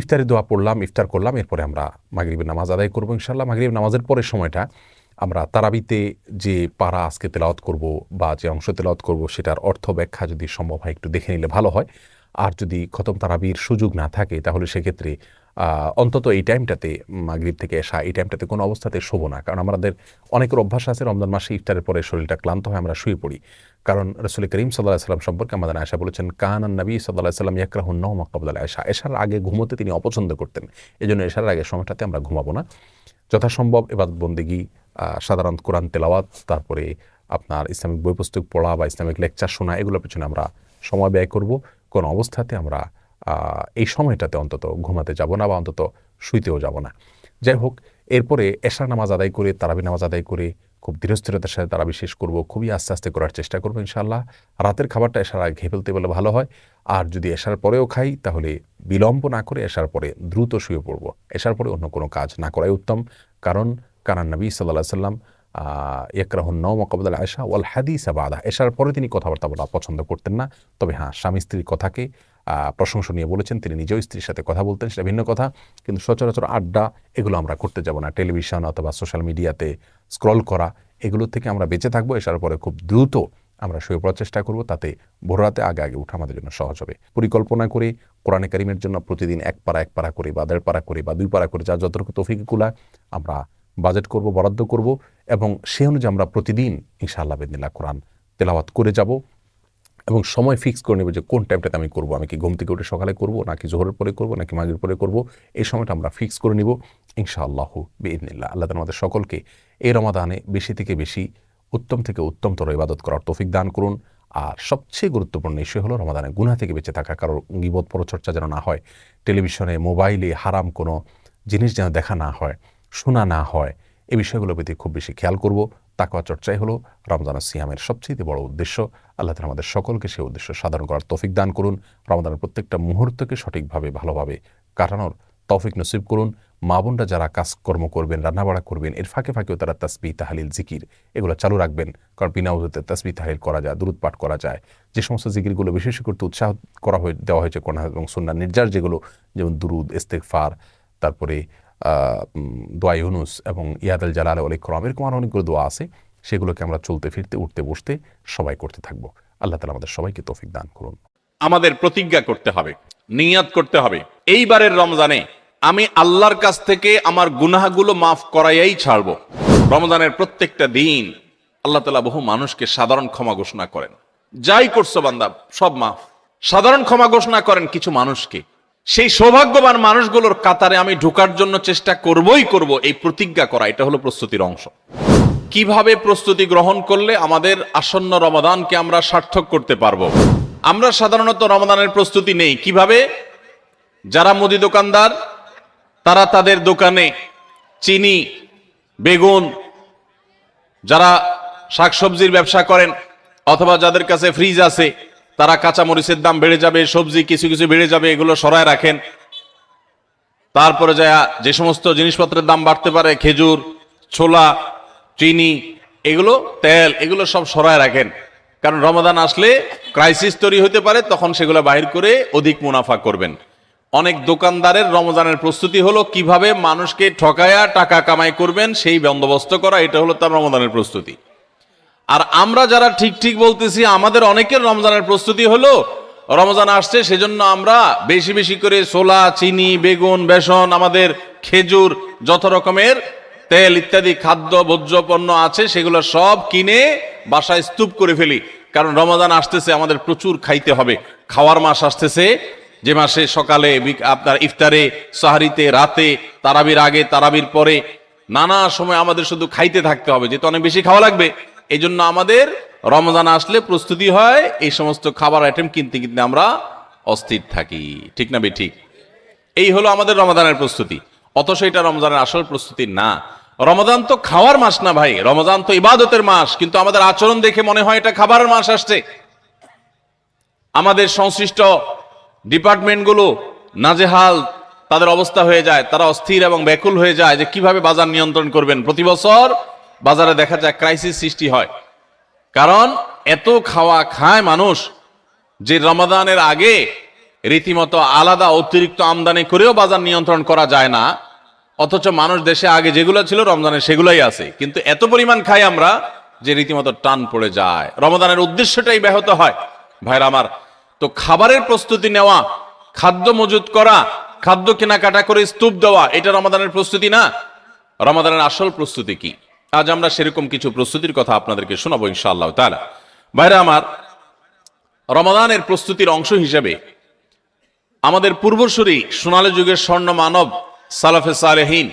ইফতারি দোয়া পড়লাম, ইফতার করলাম, এরপরে আমরা মাগরিবের নামাজ আদায় করবো ইনশাআল্লাহ। মাগরিব নামাজের পরের সময়টা আমরা তারাবিতে যে পারা আজকে তেলাওয়াত করব বা যে অংশ তেলাওয়াত করব, সেটার অর্থ ব্যাখ্যা যদি সম্ভব হয় একটু দেখে নিলে ভালো হয়। আর যদি খতম তারাবির সুযোগ না থাকে, তাহলে সেক্ষেত্রে অন্তত এই টাইমটাতে, মাগরিব থেকে এশা, এই টাইমটাতে কোনো অবস্থাতে শোবো না। কারণ আমাদের অনেকের অভ্যাস আছে রমজান মাসে ইফতারের পরে শরীরটা ক্লান্ত হয়, আমরা শুয়ে পড়ি। কারণ রাসূল করিম সাল্লাল্লাহু আলাইহি ওয়াসাল্লাম সম্পর্কে আমাদের আয়েশা বলেছেন, কানান নবী সাল্লাল্লাহু আলাইহি ওয়াসাল্লাম ইয়াকরাহুন নাওমা ক্বাবলা আয়েশা, এশার আগে ঘুমোতে তিনি অপছন্দ করতেন। এজন্য এশার আগে সময়টাতে আমরা ঘুমাবো না। যথাসম্ভব ইবাদত বন্দেগী, সাধারণ কোরআন তেলাওয়াত, তারপরে আপনার ইসলামিক বই পুস্তক পড়া বা ইসলামিক লেকচার শোনা, এগুলোর পেছনে আমরা সময় ব্যয় করব। কোনো অবস্থাতে আমরা এই সময়টাতে অন্তত ঘুমাতে যাব না বা অন্তত শুইতেও যাব না। যাই হোক, এরপরে এশার নামাজ আদায় করে, তারাবি নামাজ আদায় করে খুব ধীরস্থিরতার সাথে তারাবি শেষ করব। খুবই আস্তে আস্তে করার চেষ্টা করবো ইনশাআল্লাহ। রাতের খাবারটা এশার আগে খেয়ে ফেলতে বলে ভালো হয়। আর যদি এশার পরেও খাই, তাহলে বিলম্ব না করে এশার পরে দ্রুত শুয়ে পড়ব। এশার পরে অন্য কোনো কাজ না করাই উত্তম। কারণ কানান নবী সাল্লাল্লাহু আলাইহি ওয়াসাল্লাম ইয়াকরাহুন নাওমা ক্বাবলা আয়েশা ওয়াল হাদিস বাদা, এশার পরে তিনি কথাবার্তা বলা পছন্দ করতেন না। তবে হ্যাঁ, স্বামী স্ত্রীর কথাকে প্রশংসনীয় বলেছেন, তিনি নিজেও স্ত্রীর সাথে কথা বলতেন, সেটা ভিন্ন কথা। কিন্তু সচরাচর আড্ডা এগুলো আমরা করতে যাব না। টেলিভিশন অথবা সোশ্যাল মিডিয়াতে স্ক্রল করা, এগুলো থেকে আমরা বেঁচে থাকবো। এশার পরে খুব দ্রুত আমরা শুয়ে পড়ার চেষ্টা করব, তাতে ভোর রাতে আগে আগে উঠা আমাদের জন্য সহজ হবে। পরিকল্পনা করে কোরআনে কারিমের জন্য প্রতিদিন এক পারা করে বা 1.5 পারা করে বা 2 পারা করে, যা যতটুকু তৌফিক কুলায় আমরা বাজেট করব, বরাদ্দ করব এবং সেই অনুযায়ী আমরা প্রতিদিন ইনশাআল্লাহ বিইذনিল্লাহ কোরআন তেলাওয়াত করে যাব। এবং সময় ফিক্স করে নেব যে কোন টাইমটাতে আমি করব। আমি কি ঘুম থেকে উঠে সকালে করব, নাকি জোহরের পরে করব, নাকি মাগরিবের পরে করব, এই সময়টা আমরা ফিক্স করে নিব ইনশাআল্লাহু বিইذনিল্লাহ। আল্লাহ তাআলা আমাদের সকলকে এই রমাদানে বেশি থেকে বেশি, উত্তম থেকে উত্তমতর ইবাদত করার তৌফিক দান করুন। আর সবচেয়ে গুরুত্বপূর্ণ বিষয় হলো রমাদানে গুনাহ থেকে বেঁচে থাকা, কারো গীবত পরচর্চা যেন না হয়, টেলিভিশনে মোবাইলে হারাম কোনো জিনিস যেন দেখা না হয়, শোনা না হয়, এই বিষয়গুলোর প্রতি খুব বেশি খেয়াল করব। তাকওয়া চর্চাই হলো রমজান সিয়ামের সবচেয়ে বড় উদ্দেশ্য। আল্লাহ তাআলা আমাদের সকলকে সেই উদ্দেশ্য সাধন করার তৌফিক দান করুন। রমজানের প্রত্যেকটা মুহূর্তকে সঠিকভাবে ভালোভাবে কাটানোর তৌফিক নসিব করুন। মা বোনরা যারা কাজকর্ম করবেন, রান্নাবাড়া করবেন, এর ফাঁকে ফাঁকেও তারা তাসবিহ, তাহলিল, জিকির এগুলো চালু রাখবেন। কারণ বিনা উযুতে তাসবিহ তাহলিল করা যায়, দুরূদ পাঠ করা যায়। যে সমস্ত জিকিরগুলো বেশি করতে উৎসাহ দেওয়া হয়েছে কোরআন এবং সুন্নাহ নির্যাস, যেগুলো যেমন দুরূদ, ইস্তেগফার, তারপরে দোয়া ইউনুস এবং ইয়াদ আল জালাল ওয়াল ইকরাম, এরকম আরও অনেকগুলো দোয়া আছে। সেগুলোকে আমরা চলতে ফিরতে, উঠতে বসতে সবাই করতে থাকবো। আল্লাহ তাআলা আমাদের সবাইকে তৌফিক দান করুন। আমাদের প্রতিজ্ঞা করতে হবে, নিয়াত করতে হবে, এইবারের রমজানে আমি আল্লাহর কাছ থেকে আমার গুনাহগুলো মাফ করাইয়াই ছাড়বো। রমজানের প্রত্যেকটা দিন আল্লাহ তাআলা বহু মানুষকে সাধারণ ক্ষমা ঘোষণা করেন। যাই করছো বান্দা সব মাফ, সাধারণ ক্ষমা ঘোষণা করেন কিছু মানুষকে। সেই সৌভাগ্যবান মানুষগুলোর কাতারে আমি ঢোকার জন্য চেষ্টা করবই করব, এই প্রতিজ্ঞা করা, এটা হলো প্রস্তুতির অংশ। কিভাবে প্রস্তুতি গ্রহণ করলে আমাদের আসন্ন রমাদানকে আমরা সার্থক করতে পারবো? আমরা সাধারণত রমাদানের প্রস্তুতি নেই কিভাবে? যারা মুদি দোকানদার, তারা তাদের দোকানে চিনি, বেগুন, যারা শাকসবজির ব্যবসা করেন অথবা যাদের কাছে ফ্রিজ আছে, তারা কাঁচা মরিচের দাম বেড়ে যাবে, সবজি কিছু কিছু বেড়ে যাবে, এগুলো সরায় রাখেন। তারপরে যায় যে সমস্ত জিনিসপত্রের দাম বাড়তে পারে, খেজুর, ছোলা, চিনি, এগুলো, তেল, এগুলো সব সরায় রাখেন। কারণ রমাদান আসলে ক্রাইসিস তৈরি হতে পারে, তখন সেগুলো বাহির করে অধিক মুনাফা করবেন। অনেক দোকানদারের রমজানের প্রস্তুতি হলো কিভাবে মানুষকে ঠকায়া টাকা কামাই করবেন সেই বন্দোবস্ত করা, এটা হলো তার রমজানের প্রস্তুতি। আর আমরা যারা ঠিক ঠিক বলতেছি, আমাদের অনেকের রমজানের প্রস্তুতি হলো রমজান আসছে সেজন্য আমরা বেশি বেশি করে ছোলা, চিনি, বেগুন, বেসন, আমাদের খেজুর, যত রকমের তেল ইত্যাদি খাদ্য ভোজ্য পণ্য আছে সেগুলো সব কিনে বাসায় স্তূপ করে ফেলি। কারণ রমজান আসতেছে, আমাদের প্রচুর খাইতে হবে। খাওয়ার মাস আসতেছে, যে মাসে সকালে আপনার ইফতারে, সাহারিতে, রাতে, তারাবির আগে, তারাবির পরে নানা সময় আমাদের শুধু খাইতে থাকতে হবে, যেহেতু অনেক বেশি খাওয়া লাগবে। এই জন্য আমাদের রমজান আসলে প্রস্তুতি হয়, এই সমস্ত খাবার আইটেম কিনতে কিনতে আমরা অস্থির থাকি। ঠিক না ঠিক? এই হলো আমাদের রমজানের প্রস্তুতি। অথচ এটা রমজানের আসল প্রস্তুতি না। রমজান তো খাওয়ার মাস না ভাই, রমজান তো ইবাদতের মাস। কিন্তু আমাদের আচরণ দেখে মনে হয় এটা খাবারের মাস আসছে। আমাদের সংশ্লিষ্ট ডিপার্টমেন্টগুলো নাজেহাল তাদের অবস্থা হয়ে যায়, তারা অস্থির এবং ব্যাকুল হয়ে যায় যে কিভাবে বাজার নিয়ন্ত্রণ করবেন। প্রতি বছর বাজারে দেখা যায় ক্রাইসিস সৃষ্টি হয়, কারণ এত খাওয়া খায় মানুষ যে রমাদানের আগে রীতিমতো আলাদা অতিরিক্ত আমদানি করেও বাজার নিয়ন্ত্রণ করা যায় না। অথচ মানুষ দেশে আগে যেগুলো ছিল রমজানের সেগুলোই আছে, কিন্তু এত পরিমাণ খাই আমরা যে রীতিমতো টান পড়ে যায়, রমাদানের উদ্দেশ্যটাই ব্যাহত হয়। ভাইরা আমার, তো খাবারের প্রস্তুতি নেওয়া, খাদ্য মজুত করা, খাদ্য কেনাকাটা করে স্তূপ দেওয়া, এটা রমাদানের প্রস্তুতি না। রমাদানের আসল প্রস্তুতি কি? আজ আমরা সেরকম কিছু প্রস্তুতির কথা আপনাদেরকে শোনাবো ইনশাআল্লাহ তাআলা। ভাইরা আমার, রমাদানের প্রস্তুতির অংশ হিসেবে আমাদের পূর্বসূরি সোনালী যুগের স্বর্ণ মানব সালাফে সালেহীন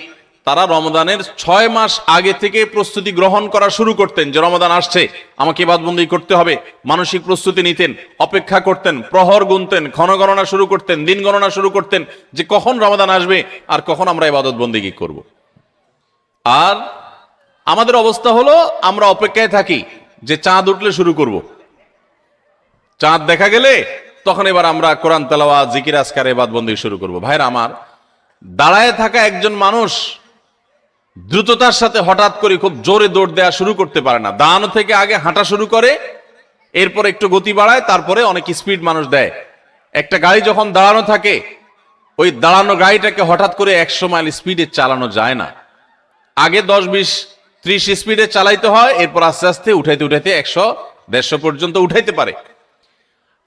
তারা রমাদানের 6 মাস আগে থেকে প্রস্তুতি গ্রহণ করা শুরু করতেন, যে রমাদান আসছে, আমাকে ইবাদতবন্দি করতে হবে। মানসিক প্রস্তুতি নিতেন, অপেক্ষা করতেন, প্রহর গুনতেন, ক্ষণ গণনা শুরু করতেন, দিন গণনা শুরু করতেন যে কখন রমাদান আসবে আর কখন আমরা ইবাদতবন্দি করব। আর আমাদের অবস্থা হলো আমরা অপেক্ষায় থাকি যে চাঁদ উঠলে শুরু করব। চাঁদ দেখা গেলে তখন এবার আমরা কোরআন তেলাওয়াত, জিকির, আজকার, ইবাদতবন্দি শুরু করব। ভাইরা আমার, দাঁড়ায় থাকা একজন মানুষ দ্রুততার সাথে হঠাৎ করে খুব জোরে দৌড় দেওয়া শুরু করতে পারে না। দাঁড়ানো থেকে আগে হাঁটা শুরু করে, এরপর একটু গতি বাড়ায়, তারপরে অনেক স্পিড মানুষ দেয়। একটা গাড়ি যখন দাঁড়ানো থাকে, ওই দাঁড়ানো গাড়িটাকে হঠাৎ করে 100 মাইল স্পিডে চালানো যায় না। আগে 10, 20, 30 স্পিডে চালাইতে হয়, এরপর আস্তে আস্তে উঠাইতে উঠাইতে 100, 150 পর্যন্ত উঠাইতে পারে।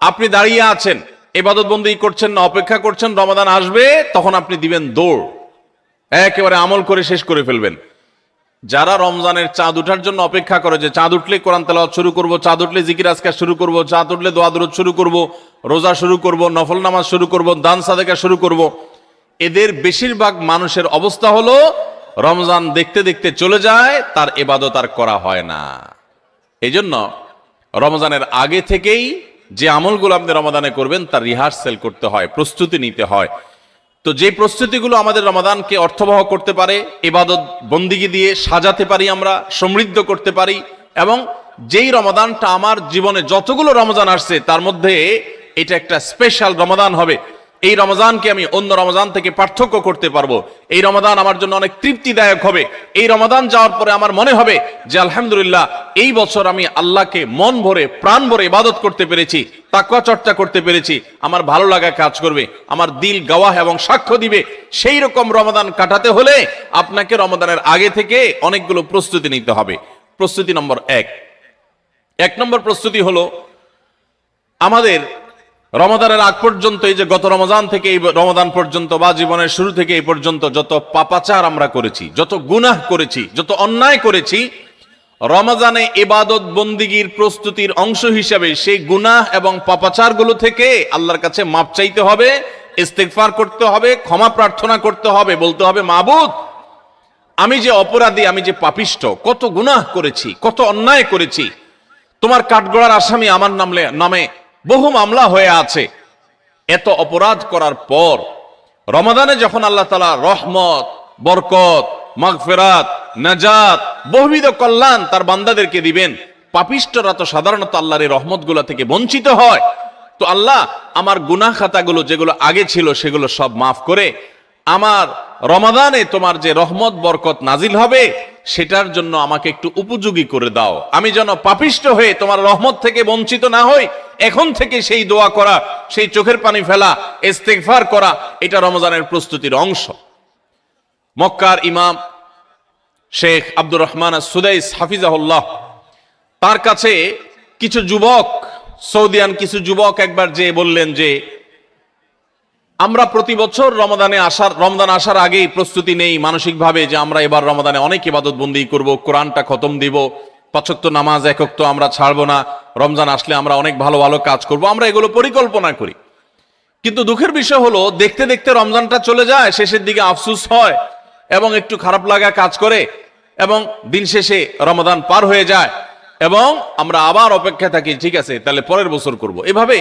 আপনি দাঁড়িয়ে আছেন, ইবাদতবন্দি করছেন না, অপেক্ষা করছেন রমাদান আসবে, তখন আপনি দিবেন দৌড়, একেবারে আমল করে শেষ করে ফেলবেন। যারা রমজানের চাঁদ উঠার জন্য অপেক্ষা করে, যে চাঁদ উঠলে কোরআন তেলাওয়াত শুরু করব, চাঁদ উঠলে জিকির আজকার শুরু করব, চাঁদ উঠলে দোয়া দুরূদ শুরু করব, রোজা শুরু করব, নফল নামাজ শুরু করব, দান সাদেকা শুরু করব, এদের বেশিরভাগ মানুষের অবস্থা হলো রমজান দেখতে দেখতে চলে যায়, তার ইবাদত আর করা হয় না। এই জন্য রমজানের আগে থেকেই যে আমলগুলো আপনি রমাদানে করবেন তার রিহার্সেল করতে হয়, প্রস্তুতি নিতে হয়। তো যে প্রস্তুতিগুলো আমাদের রমাদানকে অর্থবহ করতে পারে, ইবাদত বন্দিগি দিয়ে সাজাতে পারি, আমরা সমৃদ্ধ করতে পারি, এবং যেই রমাদানটা আমার জীবনে যতগুলো রমজান আসছে তার মধ্যে এটা একটা স্পেশাল রমাদান হবে, এই রমজানকে আমি অন্য রমজান থেকে পার্থক্য করতে পারবো, এই রমাদান আমার জন্য অনেক তৃপ্তিদায়ক হবে, এই রমাদান যাওয়ার পরে আমার মনে হবে যে আলহামদুলিল্লাহ এই বছর আমি আল্লাহকে মন ভরে প্রাণ ভরে ইবাদত করতে পেরেছি, তাকওয়া চর্চা করতে পেরেছি, আমার ভালো লাগা কাজ করবে, আমার দিল গাওয়াহ এবং সাক্ষ্য দিবে। সেই রকম রমাদান কাটাতে হলে আপনাকে রমাদানের আগে থেকে অনেকগুলো প্রস্তুতি নিতে হবে। প্রস্তুতি নম্বর 1 নম্বর প্রস্তুতি হলো আমাদের রমাদানের আগ পর্যন্ত, এই যে গত রমজান থেকে এই রমাদান পর্যন্ত বা জীবনের শুরু থেকে এই পর্যন্ত যত পাপাচার আমরা করেছি, যত গুনাহ করেছি, যত অন্যায় করেছি, রমজানে ইবাদত বন্দিগির প্রস্তুতির অংশ হিসাবে সেই গুনাহ এবং পাপাচারগুলো থেকে আল্লাহর কাছে মাপ চাইতে হবে, ইস্তেগফার করতে হবে, ক্ষমা প্রার্থনা করতে হবে, বলতে হবে মাবুদ আমি যে অপরাধী, আমি যে পাপিষ্ঠ, কত গুনাহ করেছি, কত অন্যায় করেছি, তোমার কাঠগড়ার আসামি আমার নামে বহু মামলা হয়ে আছে। এত অপরাধ করার পর রমাদানে যখন আল্লাহ তাআলা রহমত, বরকত, মাগফিরাত, নাজাত, বহুবিধ কল্যাণ তার বান্দাদেরকে দিবেন, পাপিষ্ঠরা তো সাধারণত আল্লাহর এই রহমতগুলো থেকে বঞ্চিত হয়। তো আল্লাহ আমার গুনাহ খাতাগুলো যেগুলো আগে ছিল সেগুলো সব মাফ করে আমার রমাদানে তোমার যে রহমত বরকত নাজিল হবে সেটার জন্য আমাকে একটু উপযোগী করে দাও, আমি যেন পাপিষ্ট হয়ে তোমার রহমত থেকে বঞ্চিত না হই। এখন থেকে সেই দোয়া করা, সেই চোখের পানি ফেলা, ইস্তেগফার করা, এটা রমজানের প্রস্তুতির অংশ। মক্কার ইমাম শেখ আব্দুর রহমান আস-সুদাইস হাফিজাহুল্লাহ, তার কাছে কিছু যুবক, সৌদিয়ান কিছু যুবক একবার যে বললেন যে আমরা প্রতি বছর রমজান আসার আগেই প্রস্তুতি নেই মানসিকভাবে যে আমরা এবার রমাদানে অনেক ইবাদত বন্দি করব, কোরআনটা খতম দিব, 5 ওয়াক্ত নামাজ 1 ওয়াক্ত আমরা ছাড়বো না, রমজান আসলে আমরা অনেক ভালো ভালো কাজ করব, আমরা এগুলো পরিকল্পনা করি। কিন্তু দুঃখের বিষয় হলো দেখতে দেখতে রমজানটা চলে যায়, শেষের দিকে আফসোস হয় এবং একটু খারাপ লাগা কাজ করে এবং দিন শেষে রমাদান পার হয়ে যায় এবং আমরা আবার অপেক্ষায় থাকি, ঠিক আছে তাহলে পরের বছর করব। এভাবে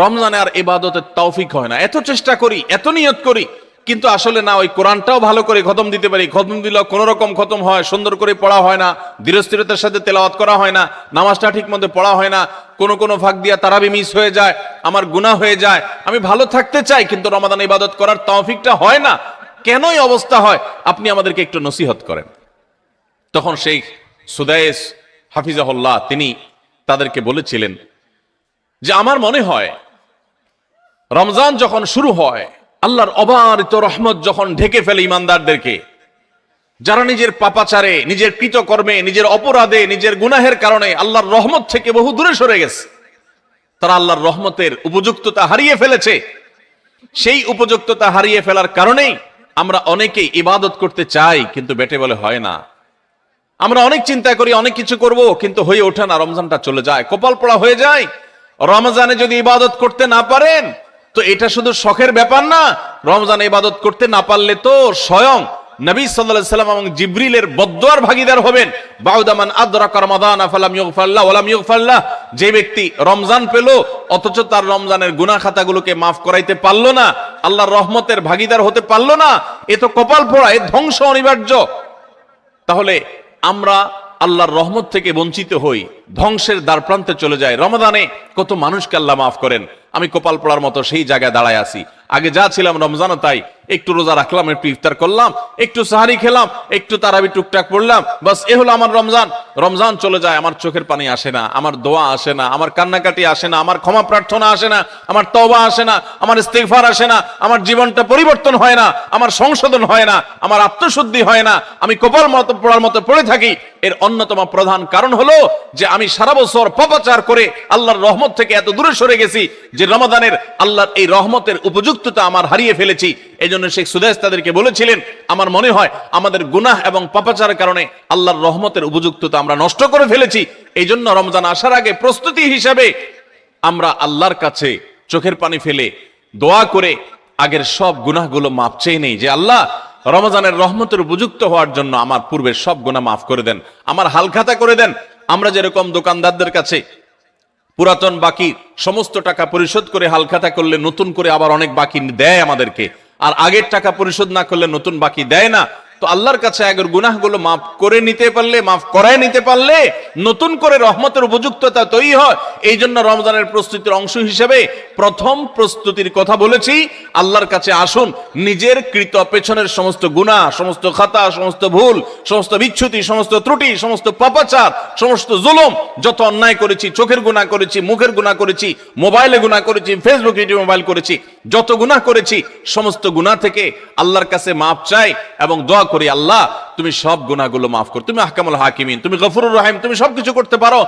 রমজানে আর ইবাদতের তৌফিক হয় না। এত চেষ্টা করি, এত নিয়ত করি, কিন্তু আসলে না ওই কোরআনটাও ভালো করে খতম দিতে পারি, খতম দিলেও কোনো রকম খতম হয়, সুন্দর করে পড়া হয় না, ধীরস্থিরতার সাথে তেলাওয়াত করা হয় না, নামাজটা ঠিক মতো পড়া হয় না, কোনো ফাঁক দিয়া তারাবি মিস হয়ে যায়, আমার গুনাহ হয়ে যায়। আমি ভালো থাকতে চাই কিন্তু রমাদান ইবাদত করার তৌফিকটা হয় না। কেনই অবস্থা হয় আপনি আমাদেরকে একটু নসিহত করেন। তখন শেখ সুদাইস হাফিজাহুল্লাহ তিনি তাদেরকে বলেছিলেন যে আমার মনে হয় রমজান যখন শুরু হয়, আল্লাহর অবারিত রহমত যখন ঢেকে ফেলে ইমানদারদেরকে, যারা নিজের পাপাচারে, নিজের কৃতকর্মে, নিজের অপরাধে, নিজের গুনাহের কারণে আল্লাহর রহমত থেকে বহু দূরে সরে গেছে, তারা আল্লাহর রহমতের উপযুক্ততা হারিয়ে ফেলেছে। সেই উপযুক্ততা হারিয়ে ফেলার কারণেই আমরা অনেকেই ইবাদত করতে চাই কিন্তু বেটে বলে হয় না। আমরা অনেক চিন্তা করি, অনেক কিছু করব, কিন্তু হয়ে ওঠে না, রমজানটা চলে যায়, কপাল পোড়া হয়ে যায়। রমজানে যদি ইবাদত করতে না পারেন তো এটা শুধু শখের ব্যাপার না, রমজানে ইবাদত করতে না পারলে তো স্বয়ং নবী সাল্লাল্লাহু আলাইহি সাল্লাম এবং জিবরিলের বদদুয়ার ভাগীদার হবেন। বাউদামান আদরাকা রমাদান ফালাম ইগফারলাহ ওয়ালাম ইগফারলাহ, যে ব্যক্তি রমজান পেল অথচ তার রমজানের গুনাহ খাতাগুলোকে মাফ করাইতে পারলো না, আল্লাহর রহমতের ভাগীদার হতে পারলো না, এ তো কপাল পোড়া, এ ধ্বংস অনিবার্য। তাহলে আমরা আল্লাহর রহমত থেকে বঞ্চিত হই, ধ্বংসের দ্বার প্রান্তে চলে যায়। রমাদানে কত মানুষকে আল্লাহ মাফ করেন, আমি কপাল পোড়ার মতো সেই জায়গায় দাঁড়ায় আছি। আগে যা ছিলাম রমজানে তাই, একটু রোজা রাখলাম, একটু ইফতার করলাম, একটু সাহারি খেলাম, একটু তারাবি টুকটাক পড়লাম, বাস এ হলো আমার রমজান। রমজান চলে যায়, আমার চোখের পানি আসে না, আমার দোয়া আসে না, আমার কান্নাকাটি আসে না, আমার ক্ষমা প্রার্থনা আসে না, আমার তওবা আসে না, আমার ইস্তিগফার আসে না, আমার জীবনটা পরিবর্তন হয় না, আমার সংশোধন হয় না, আমার আত্মশুদ্ধি হয় না, আমি কপাল মতো পড়ার মতো পড়ে থাকি। এর অন্যতম প্রধান কারণ হলো যে আমি সারা বছর পাপাচার করে আল্লাহর রহমত থেকে এত দূরে সরে গেছি যে রমাদানের আল্লাহর এই রহমতের উপযুক্ততা আমার হারিয়ে ফেলেছি। এই জন্য শেখ সুদাইস তাদেরকে বলেছিলেন, আমার মনে হয় আমাদের গুনাহ এবং পাপাচারের কারণে আল্লাহর রহমতের উপযুক্ততা আমরা নষ্ট করে ফেলেছি। এই জন্য রমজান আসার আগে প্রস্তুতি হিসাবে আমরা আল্লাহর কাছে চোখের পানি ফেলে দোয়া করে আগের সব গুনাহগুলো মাপ চেয়ে নেই যে আল্লাহ রমজানের রহমতের উপযুক্ত হওয়ার জন্য আমার পূর্বের সব গুনাহ মাফ করে দেন, আমার হালখাতা করে দেন। আমরা যেরকম দোকানদারদের কাছে পুরাতন বাকি সমস্ত টাকা পরিশোধ করে হালখাতা করলে নতুন করে আবার অনেক বাকি দেয় আমাদেরকে, আর আগের টাকা পরিশোধ না করলে নতুন বাকি দেয় না, তো আল্লাহর কাছে আগের গুনাহগুলো মাফ করে নিতে পারলে, মাফ করায় নিতে পারলে নতুন করে রহমতের উপযুক্ততা তৈরি হয়। এই জন্য রমজানের প্রস্তুতির অংশ হিসেবে প্রথম প্রস্তুতির কথা বলেছি, আল্লাহর কাছে আসুন, নিজের কৃত পেছনের সমস্ত গুনাহ, সমস্ত খাতা, সমস্ত ভুল, সমস্ত বিচ্যুতি, সমস্ত ত্রুটি, সমস্ত পাপাচার, সমস্ত জুলুম, যত অন্যায় করেছি, চোখের গুনাহ করেছি, মুখের গুনাহ করেছি, মোবাইলে গুনাহ করেছি, ফেসবুক ইউটিউব মোবাইল করেছি, যত গুনাহ করেছি সমস্ত গুনাহ থেকে আল্লাহর কাছে মাফ চাই এবং দোয়া করি, আল্লাহ তুমি সব গুনাহগুলো মাফ করো, তুমি আহকামুল হাকিমিন, তুমি গফুরুর রহিম, তুমি সবকিছু করতে পারো।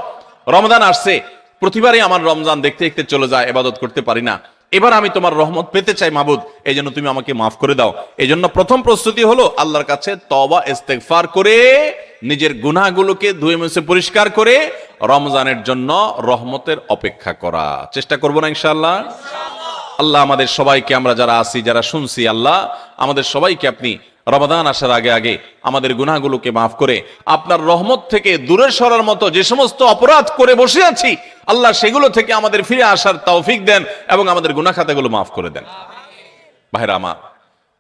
রমজান আসছে, প্রতিবারই আমার রমজান দেখতে দেখতে চলে যায়, ইবাদত করতে পারি না, এবার আমি তোমার রহমত পেতে চাই মাবুদ, এই জন্য তুমি আমাকে মাফ করে দাও। এই জন্য প্রথম প্রস্তুতি হলো আল্লাহর কাছে তওবা ইস্তেগফার করে নিজের গুনাহগুলোকে ধুয়ে মুছে পরিষ্কার করে রমজানের জন্য রহমতের অপেক্ষা করা। চেষ্টা করবো না ইনশাআল্লাহ? আল্লাহ আমাদের সবাইকে, আমরা যারা আছি, যারা শুনছি, আল্লাহ আমাদের সবাইকে আপনি রমাদান আসার আগে আগে আমাদের গুনাহগুলোকে মাফ করে আপনার রহমত থেকে দূরে সরার মতো যে সমস্ত অপরাধ করে বসে আছি, আল্লাহ সেগুলো থেকে আমাদের ফিরে আসার তৌফিক দেন এবং আমাদের গুনাহ খাতাগুলো মাফ করে দেন। ভাইরা আমার,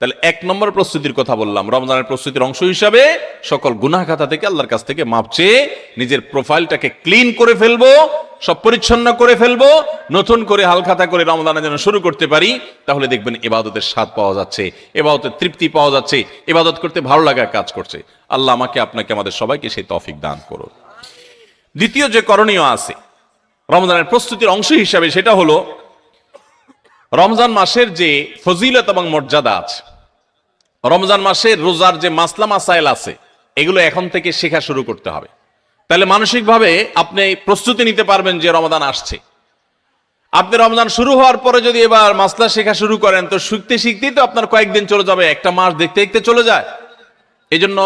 তাহলে 1 নম্বর প্রস্তুতির কথা বললাম, রমজানের প্রস্তুতির অংশ হিসাবে সকল গুনাহ খাতা থেকে আল্লাহর কাছ থেকে মাপ চেয়ে নিজের প্রোফাইলটাকে ক্লিন করে ফেলবো, সব পরিচ্ছন্ন করে ফেলবো, নতুন করে হালখাতা করে রমজানের জন্য শুরু করতে পারি। তাহলে দেখবেন ইবাদতের স্বাদ পাওয়া যাচ্ছে, ইবাদতের তৃপ্তি পাওয়া যাচ্ছে, ইবাদত করতে ভালো লাগার কাজ করছে। আল্লাহ আমাকে, আপনাকে, আমাদের সবাইকে সেই তৌফিক দান করুন। দ্বিতীয় যে করণীয় আছে রমজানের প্রস্তুতির অংশ হিসাবে, সেটা হলো রমজান মাসের যে ফজিলত এবং মর্যাদা আছে, রমজান মাসের রোজার যে মাসলা মাসাইল আছে, এগুলো এখন থেকে শেখা শুরু করতে হবে। তাহলে মানসিকভাবে আপনি প্রস্তুতি নিতে পারবেন যে রমজান আসছে। আপনি রমজান শুরু হওয়ার পরে যদি এবার মাসলা শেখা শুরু করেন, তো শিখতে শিখতেই তো আপনার কয়েকদিন চলে যাবে, একটা মাস দেখতে দেখতে চলে যায়। এই জন্য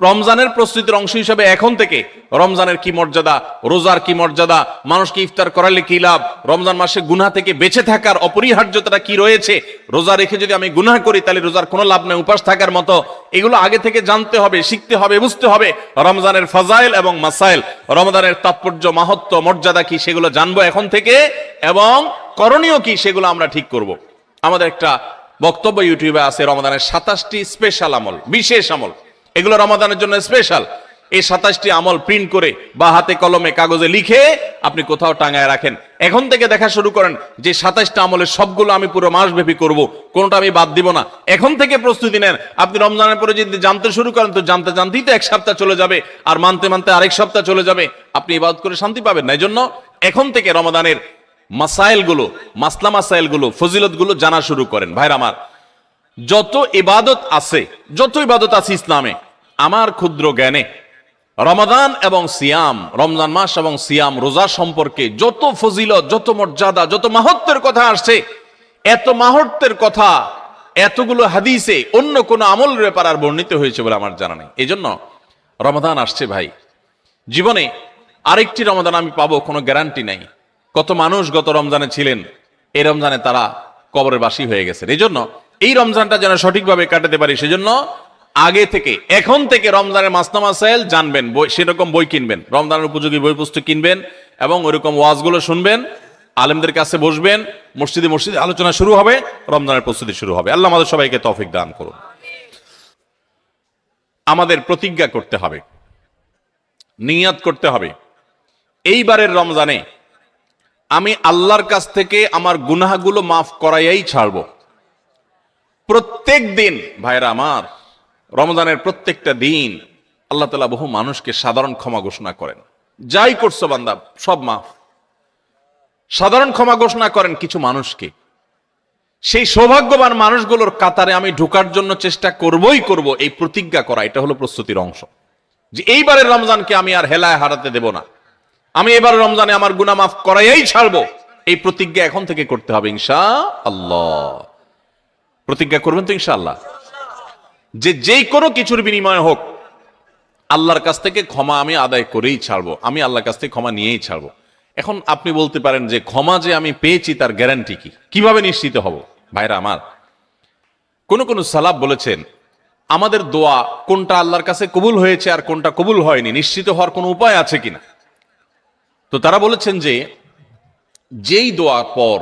রমজানের প্রস্তুতির অংশ হিসাবে এখন থেকে রমজানের কি মর্যাদা, রোজার কি মর্যাদা, মানুষকে ইফতার করালে কি লাভ, রমজান মাসে গুনাহ থেকে বেঁচে থাকার অপরিহার্যতা কি রয়েছে, রোজা রেখে যদি আমি গুনাহ করি তাহলে রোজার কোনো লাভ নেই, উপাস থাকার মতো, এগুলো আগে থেকে জানতে হবে, শিখতে হবে, বুঝতে হবে। রমজানের ফাজাইল এবং মাসাইল, রমজানের তাৎপর্য, মাহাত্ম্য, মর্যাদা কি, সেগুলো জানবো এখন থেকে, এবং করণীয় কি সেগুলো আমরা ঠিক করব। আমাদের একটা বক্তব্য ইউটিউবে আছে, রমজানের 27টি স্পেশাল আমল, বিশেষ আমল, এগুলো রমাদানের জন্য স্পেশাল। এই 27টি আমল প্রিন্ট করে বা হাতে কলমে কাগজে লিখে আপনি কোথাও টাঙায় রাখেন। এখন থেকে দেখা শুরু করেন যে 27টা আমলের সবগুলো আমি পুরো মাস ব্যাপী করব, কোনটা আমি বাদ দিব না। এখন থেকে প্রস্তুতি নেন। আপনি রমজানের পরে যদি জানতে শুরু করেন, তো জানতে জানতেই তো 1 সপ্তাহ চলে যাবে, আর মানতে মানতে আরেক সপ্তাহ চলে যাবে, আপনি ইবাদত করে শান্তি পাবেন না। এই জন্য এখন থেকে রমাদানের মাসাইলগুলো, মাসলা মাসাইলগুলো, ফজিলতগুলো জানা শুরু করেন। ভাইরা আমার, যত ইবাদত আছে, যত ইবাদত আছে ইসলামে, আমার ক্ষুদ্র জ্ঞানে রমাদান এবং সিয়াম, রমজান মাস এবং সিয়াম, রোজা সম্পর্কে যত ফজিলত, যত মর্যাদা, যত মাহাত্ম্যের কথা আসছে, এত মাহাত্ম্যের কথা এতগুলো হাদিসে অন্য কোন আমলের ব্যাপার আর বর্ণিত হয়েছে বলে আমার জানা নেই। এই জন্য রমাদান আসছে ভাই, জীবনে আরেকটি রমাদান আমি পাবো কোনো গ্যারান্টি নাই। কত মানুষ গত রমজানে ছিলেন, এই রমজানে তারা কবরের বাসী হয়ে গেছে। এই জন্য এই রমজানটা যেন সঠিকভাবে কাটাতে পারি, সেজন্য আগে থেকে, এখন থেকে রমজানের মাসলা মাসাইল জানবেন, সেরকম বই কিনবেন, রমজানের উপযোগী বই পুস্তক কিনবেন, এবং ওইরকম ওয়াজগুলো শুনবেন, আলেমদের কাছে বসবেন, মসজিদে মসজিদে আলোচনা শুরু হবে, রমজানের প্রস্তুতি শুরু হবে। আল্লাহ আমাদের সবাইকে তৌফিক দান করুন। আমাদের প্রতিজ্ঞা করতে হবে, নিয়াত করতে হবে, এইবারের রমজানে আমি আল্লাহর কাছ থেকে আমার গুনাহগুলো মাফ করাইয়াই ছাড়বো। প্রত্যেক দিন ভাইরা আমার, রমজানের প্রত্যেকটা দিন আল্লাহ তাআলা বহু মানুষকে সাধারণ ক্ষমা ঘোষণা করেন। যাই করছো বান্দা সব মাফ, সাধারণ ক্ষমা ঘোষণা করেন কিছু মানুষকে। সেই সৌভাগ্যবান মানুষগুলোর কাতারে আমি ঢোকার জন্য চেষ্টা করবই করব। এই প্রতিজ্ঞা করা, এটা হলো প্রস্তুতির অংশ, যে এইবারের রমজানকে আমি আর হেলায় হারাতে দেব না, আমি এবার রমজানে আমার গুনাহ মাফ করাইয়াই ছাড়বো। এই প্রতিজ্ঞা এখন থেকে করতে হবে ইনশাআল্লাহ। প্রতিজ্ঞা করবেন তো ইনশাআল্লাহ, যে যেই কোনো কিছুর বিনিময় হোক আল্লাহর কাছ থেকে ক্ষমা আমি আদায় করেই ছাড়বো, আমি আল্লাহর কাছ থেকে ক্ষমা নিয়েই ছাড়বো। এখন আপনি বলতে পারেন যে ক্ষমা যে আমি পেয়েছি তার গ্যারান্টি কি, কিভাবে নিশ্চিত হব? ভাইরা আমার, কোন কোন সালাফ বলেছেন আমাদের দোয়া কোনটা আল্লাহর কাছে কবুল হয়েছে আর কোনটা কবুল হয়নি নিশ্চিত হওয়ার কোনো উপায় আছে কিনা। তো তারা বলেছেন যে যেই দোয়ার পর,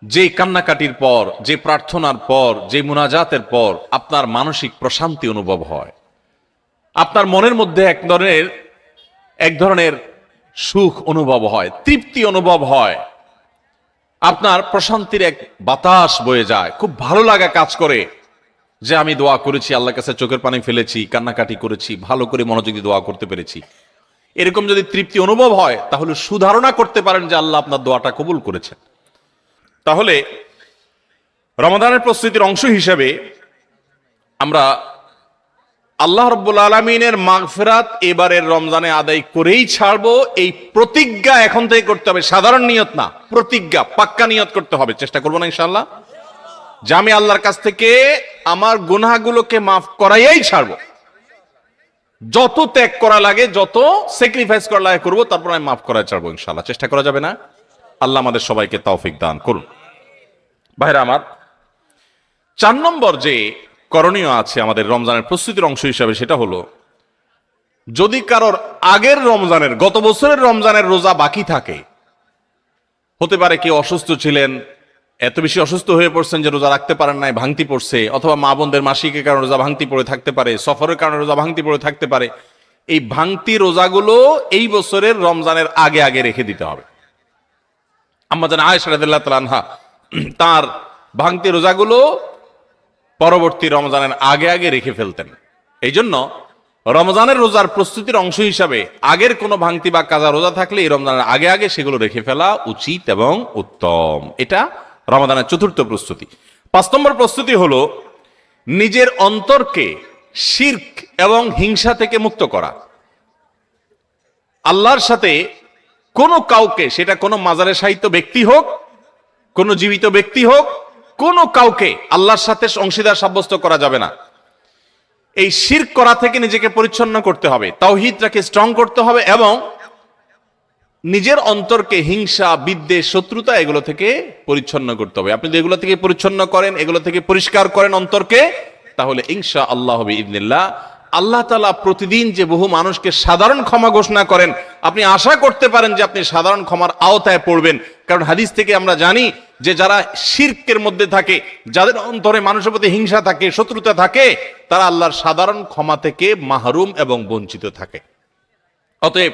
যে কান্নাকাটির পর, যে প্রার্থনার পর, যে মুনাজাতের পর আপনার মানসিক প্রশান্তি অনুভব হয়, আপনার মনের মধ্যে এক ধরনের সুখ অনুভব হয়, তৃপ্তি অনুভব হয়, আপনার প্রশান্তির এক বাতাস বয়ে যায়, খুব ভালো লাগা কাজ করে, যে আমি দোয়া করেছি, আল্লাহর কাছে চোখের পানি ফেলেছি, কান্নাকাটি করেছি, ভালো করে মনোযোগী দোয়া করতে পেরেছি, এরকম যদি তৃপ্তি অনুভব হয়, তাহলে সুধারণা করতে পারেন যে আল্লাহ আপনার দোয়াটা কবুল করেছেন। তাহলে রমাদানের প্রস্তুতির অংশ হিসেবে আমরা আল্লাহ রাব্বুল আলামিনের মাগফিরাত এবারের রমজানে আদায় করেই ছাড়বো, এই প্রতিজ্ঞা এখন থেকে করতে হবে। সাধারণ নিয়ত না, প্রতিজ্ঞা, পাক্কা নিয়ত করতে হবে। চেষ্টা করবো না ইনশাআল্লাহ, যে আমি আল্লাহর কাছ থেকে আমার গুনাহগুলোকে মাফ করাইয়াই ছাড়বো। যত ত্যাগ করা লাগে, যত স্যাক্রিফাইস করা লাগে করবো, তারপর আমি মাফ করাই ছাড়বো ইনশাআল্লাহ। চেষ্টা করা যাবে না? আল্লাহ আমাদের সবাইকে তৌফিক দান করুন। ভাইরা আমার, 4 নম্বর যে করণীয় আছে আমাদের রমজানের প্রস্তুতির অংশ হিসাবে, সেটা হলো যদি কারোর আগের রমজানের, গত বছরের রমজানের রোজা বাকি থাকে, হতে পারে কেউ অসুস্থ ছিলেন, এত বেশি অসুস্থ হয়ে পড়ছেন যে রোজা রাখতে পারেন নাই, ভাঙতি পড়ছে, অথবা মা বোনদের মাসিকের কারণে রোজা ভাঙতি পড়ে থাকতে পারে, সফরের কারণে রোজা ভাঙতি পড়ে থাকতে পারে। এই ভাঙতি রোজাগুলো এই বছরের রমজানের আগে আগে রেখে দিতে হবে। আম্মা জান আয়েশা রাদিয়াল্লাহু তাআলা আনহা তার ভাঙতি রোজাগুলো পরবর্তী রমজানের আগে আগে রেখে ফেলতেন। এই জন্য রমজানের রোজার প্রস্তুতির অংশ হিসাবে আগের কোনো ভাঙতি বা কাজা রোজা থাকলে এই রমজানের আগে আগে সেগুলো রেখে ফেলা উচিত এবং উত্তম। এটা রমজানের চতুর্থ প্রস্তুতি। 5 নম্বর প্রস্তুতি হলো নিজের অন্তরকে শিরক এবং হিংসা থেকে মুক্ত করা। আল্লাহর সাথে কোনো কাউকে, সেটা কোনো মাজারে শায়িত ব্যক্তি হোক, কোনো জীবিত ব্যক্তি হোক, কোনো কাউকে আল্লাহর সাথে অংশীদার সাব্যস্ত করা যাবে না। এই শিরক করা থেকে নিজেকে পরিচ্ছন্ন করতে হবে, তাওহীদটাকে স্ট্রং করতে হবে এবং নিজের অন্তরকে হিংসা, বিদ্বেষ, শত্রুতা এগুলো থেকে পরিচ্ছন্ন করতে হবে। আপনি যদি এগুলো থেকে পরিচ্ছন্ন করেন, এগুলো থেকে পরিষ্কার করেন অন্তরকে, তাহলে ইনশাআল্লাহ বিইذনিল্লাহ আল্লাহ তাআলা প্রতিদিন যে বহু মানুষকে সাধারণ ক্ষমা ঘোষণা করেন, আপনি আশা করতে পারেন যে আপনি সাধারণ ক্ষমার আওতায় পড়বেন। কারণ হাদিস থেকে আমরা জানি যে যারা শিরকের মধ্যে থাকে, যাদের অন্তরে মানুষের প্রতি হিংসা থাকে, শত্রুতা থাকে, তারা আল্লাহর সাধারণ ক্ষমা থেকে মাহরুম এবং বঞ্চিত থাকে। অতএব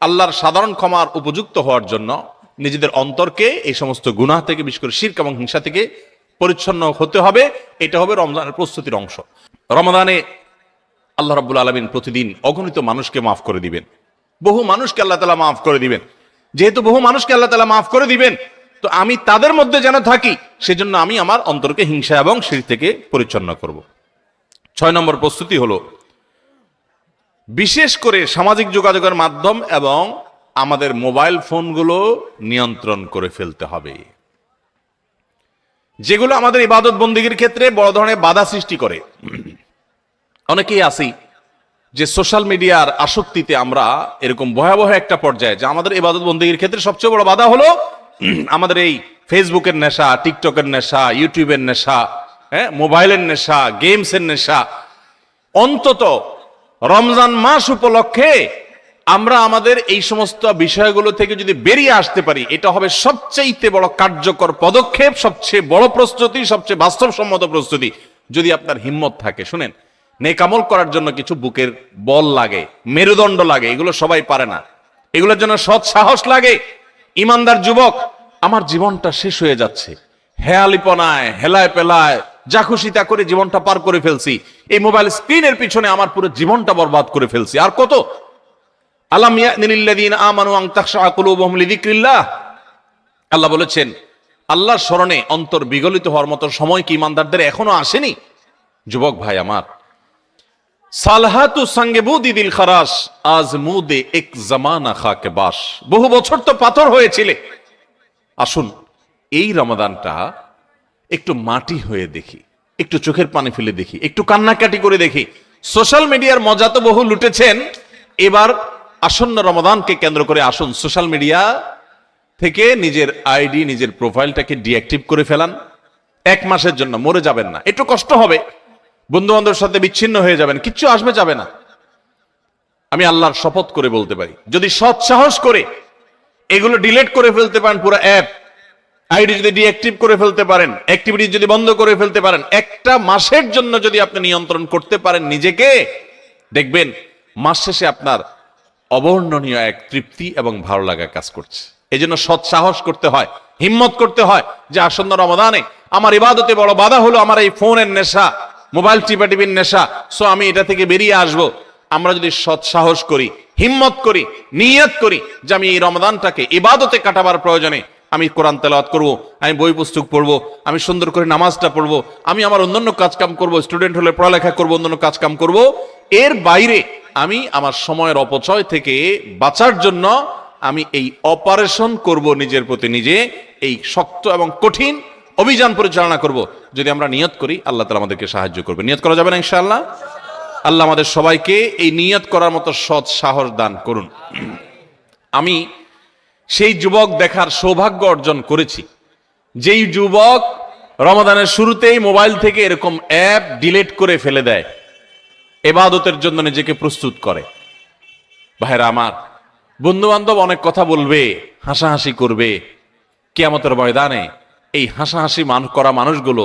আল্লাহর সাধারণ ক্ষমার উপযুক্ত হওয়ার জন্য নিজেদের অন্তরকে এই সমস্ত গুনাহ থেকে, বিশেষ করে শিরক এবং হিংসা থেকে পরিচ্ছন্ন হতে হবে। এটা হবে রমজানের প্রস্তুতির অংশ। রমজানে আল্লাহ রাব্বুল আলামিন প্রতিদিন অগণিত মানুষকে মাফ করে দিবেন, বহু মানুষকে আল্লাহ তাআলা মাফ করে দিবেন। যেহেতু বহু মানুষকে আল্লাহ তাআলা মাফ করে দিবেন, তো আমি তাদের মধ্যে যেন থাকি, সেজন্য আমি আমার অন্তরকে হিংসা এবং শিরক থেকে পরিচ্ছন্ন করব। 6 নম্বর প্রস্তুতি হলো বিশেষ করে সামাজিক যোগাযোগের মাধ্যম এবং আমাদের মোবাইল ফোনগুলো নিয়ন্ত্রণ করে ফেলতে হবে, যেগুলো আমাদের ইবাদত বন্দেগীর ক্ষেত্রে বড় ধরনের বাধা সৃষ্টি করে। অনেকেই আছি যে সোশ্যাল মিডিয়ার আসক্তিতে আমরা এরকম ভয়াবহ একটা পর্যায়ে, যে আমাদের ইবাদত বন্দেগীর ক্ষেত্রে সবচেয়ে বড় বাধা হলো আমাদের এই ফেসবুকের নেশা, টিকটকের নেশা, ইউটিউবের নেশা, মোবাইলের নেশা, গেমসের নেশা। অন্তত রমজান মাস উপলক্ষে আমরা আমাদের এই সমস্ত বিষয়গুলো থেকে যদি বেরিয়ে আসতে পারি, এটা হবে সবচেয়ে বড় কার্যকর পদক্ষেপ, সবচেয়ে বড় প্রস্তুতি, সবচেয়ে বাস্তবসম্মত প্রস্তুতি। যদি আপনার হিম্মত থাকে, শুনেন, নেক আমল করার জন্য কিছু বুকের বল লাগে, মেরুদণ্ড লাগে, এগুলো সবাই পারে না। এগুলোর জন্য সৎ সাহস লাগে। ইমানদার যুবক, আমার জীবনটা শেষ হয়ে যাচ্ছে, হেয়ালিপনায়, হেলায় পেলায়, যা খুশি তা করে জীবনটা পার করে ফেলছি, এই মোবাইল স্ক্রিনের পিছনে আমার পুরো জীবনটা বরবাদ করে ফেলছি, আর কত? আলাম ইয়ানিল্লাযীনা আমানু আন তাখশা কুলুবুহুম লিযিকরিল্লাহ। আল্লাহ বলেছেন, আল্লাহর স্মরণে অন্তর বিগলিত হওয়ার মতো সময় কি ইমানদারদের এখনো আসেনি? যুবক ভাই আমার, সালহাতু সঙ্গে বুদি দিল খারাস আজ মুদে এক জামানা খাকে বাস। বহু বছর তো পাথর হয়েছিলে, আসুন এই রমাদানটা একটু মাটি হয়ে দেখি, একটু চোখের পানি ফেলে দেখি, একটু কান্নাকাটি করে দেখি। সোশ্যাল মিডিয়ার মজা তো বহু লুটেছেন, এবার আসন্ন রমাদানকে কেন্দ্র করে আসুন সোশ্যাল মিডিয়া থেকে নিজের আইডি, নিজের প্রোফাইলটাকে ডিঅ্যাক্টিভ করে ফেলান। 1 মাসের জন্য, মরে যাবেন না, একটু কষ্ট হবে, বন্ধু বান্ধবের সাথে বিচ্ছিন্ন হয়ে যাবেন, কিচ্ছু আসবে যাবে না। আমি আল্লাহর শপথ করে বলতে পারি, যদি সৎ সাহস করে এগুলো ডিলিট করে ফেলতে পারেন, পুরো অ্যাপ আইডি যদি ডিঅ্যাক্টিভ করে ফেলতে পারেন, অ্যাক্টিভিটি যদি বন্ধ করে ফেলতে পারেন, 1টা মাসের জন্য যদি আপনি নিয়ন্ত্রণ করতে পারেন নিজেকে, দেখবেন মাস শেষে আপনার অবর্ণনীয় এক তৃপ্তি এবং ভালো লাগা কাজ করছে। এই জন্য সৎ সাহস করতে হয়, হিম্মত করতে হয় যে আসন্ন রমাদানে আমার ইবাদতে বড় বাধা হলো আমার এই ফোনের নেশা, মোবাইল টিপাটিপির নেশা, সো আমি এটা থেকে বেরিয়ে আসব। আমরা যদি সৎ সাহস করি, হিম্মত করি, নিয়ত করি যে আমি এই রমাদানটাকে ইবাদতে কাটাবার প্রয়োজনে আমি কোরআন তেলাওয়াত করব, আমি বই পুস্তক পড়বো, আমি সুন্দর করে নামাজটা পড়বো, আমি আমার অন্যান্য কাজকাম করব, স্টুডেন্ট হলে পড়ালেখা করব, অন্যান্য কাজকাম করব, এর বাইরে আমি আমার সময়ের অপচয় থেকে বাঁচার জন্য আমি এই অপারেশন করব নিজের প্রতি নিজে, এই শক্ত এবং কঠিন অভিযান পরিচালনা করব। যদি আমরা নিয়ত করি, আল্লাহ তাআলা আমাদেরকে সাহায্য করবে। নিয়ত করা যাবে না ইনশাআল্লাহ? আল্লাহ আমাদের সবাইকে এই নিয়ত করার মতো সৎ সাহস দান করুন। আমি সেই যুবক দেখার সৌভাগ্য অর্জন করেছি, যেই যুবক রমাদানের শুরুতেই মোবাইল থেকে এরকম অ্যাপ ডিলিট করে ফেলে দেয়, ইবাদতের জন্য নিজেকে প্রস্তুত করে। ভাইরা আমার, বন্ধু বান্ধব অনেক কথা বলবে, হাসাহাসি করবে, কিয়ামতের ময়দানে এই হাসাহাসি করা মানুষগুলো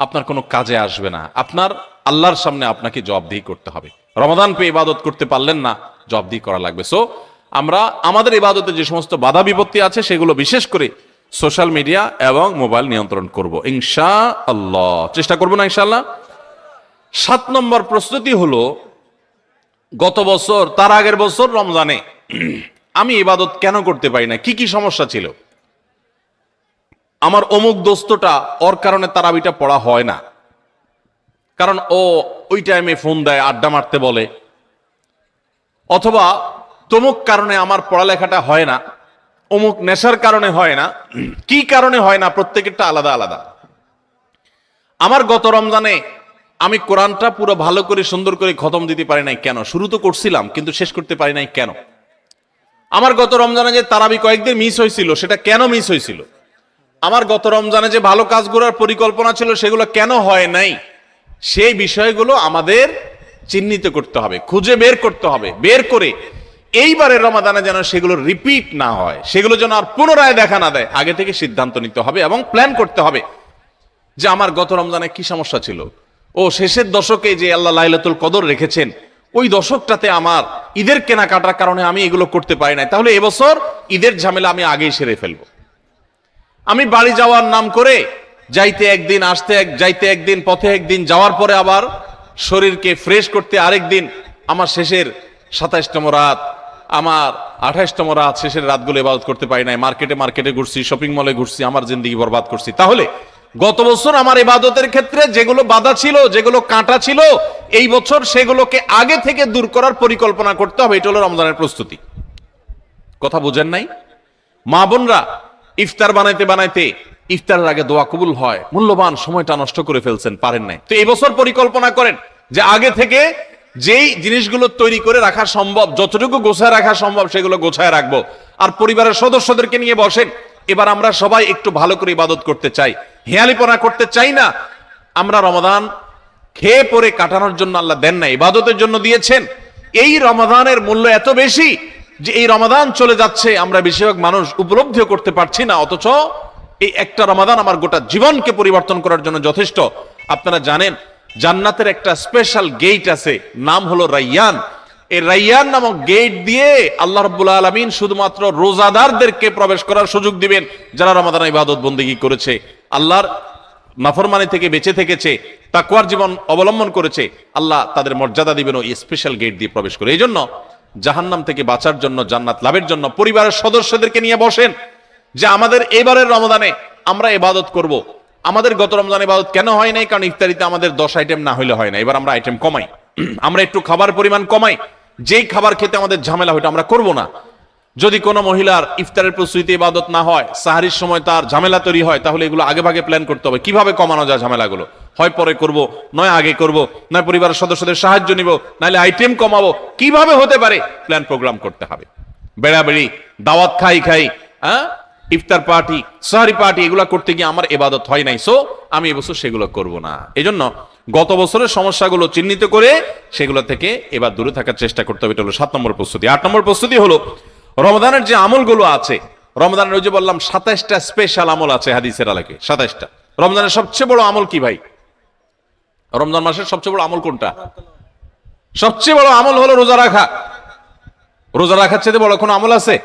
আপনার কোনো কাজে আসবে না। আপনার আল্লাহর সামনে আপনাকে জবাবদিহি করতে হবে। রমাদান পেয়ে ইবাদত করতে পারলেন না, জবাবদিহি করা লাগবে। সো আমরা আমাদের ইবাদতে যে সমস্ত বাধা বিপত্তি আছে সেগুলো বিশেষ করে সোশ্যাল মিডিয়া এবং মোবাইল নিয়ন্ত্রণ করব ইনশাআল্লাহ, চেষ্টা করব না ইনশাআল্লাহ। 7 নম্বর প্রস্তুতি হলো, গত বছর তার আগের বছর রমজানে আমি ইবাদত কেন করতে পারি না, কি কি সমস্যা ছিল, আমার অমুক দোস্তটা ওর কারণে তারাবিটা পড়া হয় না, কারণ ও ওই টাইমে ফোন দেয়, আড্ডা মারতে বলে, অথবা তমুক কারণে আমার পড়ালেখাটা হয় না, অমুক নেশার কারণে হয় না, কি কারণে হয় না, প্রত্যেকেরটা আলাদা আলাদা। আমার গত রমজানে আমি কোরআনটা পুরো ভালো করে সুন্দর করে খতম দিতে পারি নাই কেন, শুরু তো করছিলাম কিন্তু শেষ করতে পারি নাই কেন। আমার গত রমজানে যে তারাবি কয়েকদিন মিস হয়েছিল সেটা কেন মিস হয়েছিল। আমার গত রমজানে যে ভালো কাজগুলোর পরিকল্পনা ছিল সেগুলো কেন হয় নাই, সেই বিষয়গুলো আমাদের চিহ্নিত করতে হবে, খুঁজে বের করতে হবে। বের করে এইবারের রমাদানে যেন সেগুলো রিপিট না হয়, সেগুলো যেন আর পুনরায় দেখা না দেয়, আগে থেকে সিদ্ধান্ত নিতে হবে এবং প্ল্যান করতে হবে যে আমার গত রমজানে কি সমস্যা ছিল। ও শেষের দশকে যে আল্লাহ লাইলাতুল কদর রেখেছেন, ওই দশকটাতে আমার ঈদের কেনাকাটার কারণে আমি এগুলো করতে পারি নাই, তাহলে এবছর ঈদের ঝামেলা আমি আগেই সেরে ফেলবো। আমি বাড়ি যাওয়ার নাম করে যাইতে একদিন, আসতে যাইতে একদিন, পথে একদিন, যাওয়ার পরে আবার শরীরকে ফ্রেশ করতে আরেকদিন, আমার শেষের 27তম রাত, আমার 28তম রাত, শেষের রাতগুলো ইবাদত করতে পারি নাই, মার্কেটে ঘুরছি, শপিং মলে ঘুরছি, আমার জিন্দেগি বরবাদ করছি। তাহলে গত বছর আমার ইবাদতের ক্ষেত্রে যেগুলো বাধা ছিল, যেগুলো কাঁটা ছিল, এই বছর সেগুলোকে আগে থেকে দূর করার পরিকল্পনা করতে হবে। এটা হলো রমজানের প্রস্তুতি। কথা বুঝেন নাই? মা বোনরা ইফতার বানাইতে বানাইতে ইফতারের আগে দোয়া কবুল হয়, মূল্যবান সময়টা নষ্ট করে ফেলছেন, পারেন নাই। তো এই বছর পরিকল্পনা করেন যে আগে থেকে যেই জিনিসগুলো তৈরি করে রাখা সম্ভব, যতটুকু গোছায় রাখা সম্ভব সেগুলো গোছায় রাখবো। আর পরিবারের সদস্যদেরকে নিয়ে বসেন, এবার আমরা সবাই একটু ভালো করে ইবাদত করতে চাই, হেয়ালিপনা করতে চাই না। আমরা রমাদান খেয়ে পরে কাটানোর জন্য আল্লাহ দেন না, ইবাদতের জন্য দিয়েছেন। এই রমাদানের মূল্য এত বেশি যে এই রমাদান চলে যাচ্ছে, আমরা বেশিরভাগ মানুষ উপলব্ধিও করতে পারছি না, অথচ এই একটা রমাদান আমার গোটা জীবনকে পরিবর্তন করার জন্য যথেষ্ট। আপনারা জানেন জান্নাতের একটা স্পেশাল গেট আছে, নাম হলো রাইয়ান। এই রাইয়ান নামক গেট দিয়ে আল্লাহ রাব্বুল আলামিন শুধুমাত্র রোজাদারদেরকে প্রবেশ করার সুযোগ দিবেন, যারা রমাদান ইবাদত বন্দেগী করেছে, আল্লাহর নাফরমানি থেকে বেঁচে থেকেছে, তাকওয়ার জীবন অবলম্বন করেছে। আল্লাহ তাদের মর্যাদা দিবেন ওই স্পেশাল গেট দিয়ে প্রবেশ করে। এই জন্য জাহান্নাম থেকে বাঁচার জন্য, জান্নাত লাভের জন্য পরিবারের সদস্যদেরকে নিয়ে বসেন যে আমাদের এবারের রমাদানে আমরা ইবাদত করব। আমাদের গত রমজানে ইবাদত কেন হয় নাই? কারণ ইফতারিতে আমাদের 10 আইটেম না হইলে হয় না। এবার আমরা আইটেম কমাই, আমরা একটু খাবার পরিমাণ কমাই, যেই খাবার খেতে আমাদের ঝামেলা হইতো আমরা করব না। যদি কোনো মহিলার ইফতারের প্রস্তুতি ইবাদত না হয়, সাহারির সময় তার ঝামেলা তৈরি হয়, তাহলে এগুলো আগে ভাগে প্ল্যান করতে হবে কিভাবে কমানো যায় ঝামেলাগুলো। হয় পরে করব, নয় আগে করব, নয় পরিবারের সদস্যদের সাহায্য নিব, নাহলে আইটেম কমাবো, কিভাবে হতে পারে প্ল্যান প্রোগ্রাম করতে হবে। বেড়াবেড়ি, দাওয়াত খাই, ইফতার পার্টি, সাহারি পার্টি, এগুলো করতে গিয়ে আমার ইবাদত হয় নাই, সো আমি এবছর সেগুলো করব না। এজন্য গত বছরের সমস্যাগুলো চিহ্নিত করে সেগুলো থেকে এবার দূরে থাকার চেষ্টা করতে হবে। এটা হলো 7 নম্বর প্রস্তুতি। 8 নম্বর প্রস্তুতি হলো রমজানের যে আমলগুলো আছে, রমজানের ওই যে বললাম 27টা স্পেশাল আমল আছে হাদিসের আলোকে, 27টা। রমজানের সবচেয়ে বড় আমল কি ভাই? রমজান মাসের সবচেয়ে বড় আমল কোনটা? সবচেয়ে বড় আমল হলো রোজা রাখা। রোজা রাখার চেয়ে বড় কোনো আমল আছে?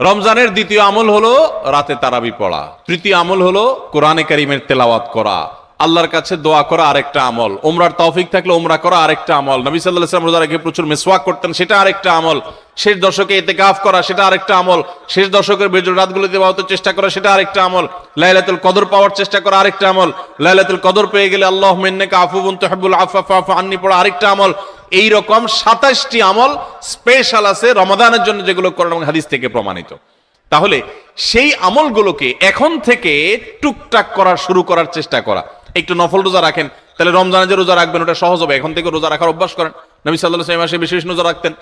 রমজানের দ্বিতীয় আমল হলো রাতে তারাবি পড়া, তৃতীয় আমল হলো কোরআনে কারীমের তেলাওয়াত করা, আল্লাহর কাছে দোয়া করা আরেকটা আমল, উমরার তৌফিক থাকলে উমরা করা আরেকটা আমল, নবী সাল্লাল্লাহু আলাইহি ওয়াসাল্লাম রোজা রেখে প্রচুর মিসওয়াক করতেন, সেটা আরেকটা আমল, শেষ দশকে ইতিকাফ করা সেটা আরেকটা আমল, শেষ দশকের বেজর রাতগুলোতে ইবাদতের চেষ্টা করা সেটা আরেকটা আমল, লাইলাতুল কদর পাওয়ার চেষ্টা করা আরেকটা আমল, লাইলাতুল কদর পেয়ে গেলে আল্লাহুম্মা ইন্নাকা আফুউন তুহিব্বুল আফওয়া ফা'ফু আন্নী পড়া আরেকটা আমল। এই রকম 27টি আমল স্পেশাল আছে রমাদানের জন্য, যেগুলো কোরআন এবং হাদিস থেকে প্রমাণিত। তাহলে সেই আমলগুলোকে এখন থেকে টুকটাক শুরু করার চেষ্টা করা। একটু নফল রোজা রাখেন, তাহলে রমজানে যে রোজা রাখবেন ওটা সহজ হবে। এখন থেকে রোজা রাখার অভ্যাস করেন। নবী সাল্লাল্লাহু আলাইহি ওয়াসাল্লাম মাসে বেশি বেশি রোজা রাখতেন।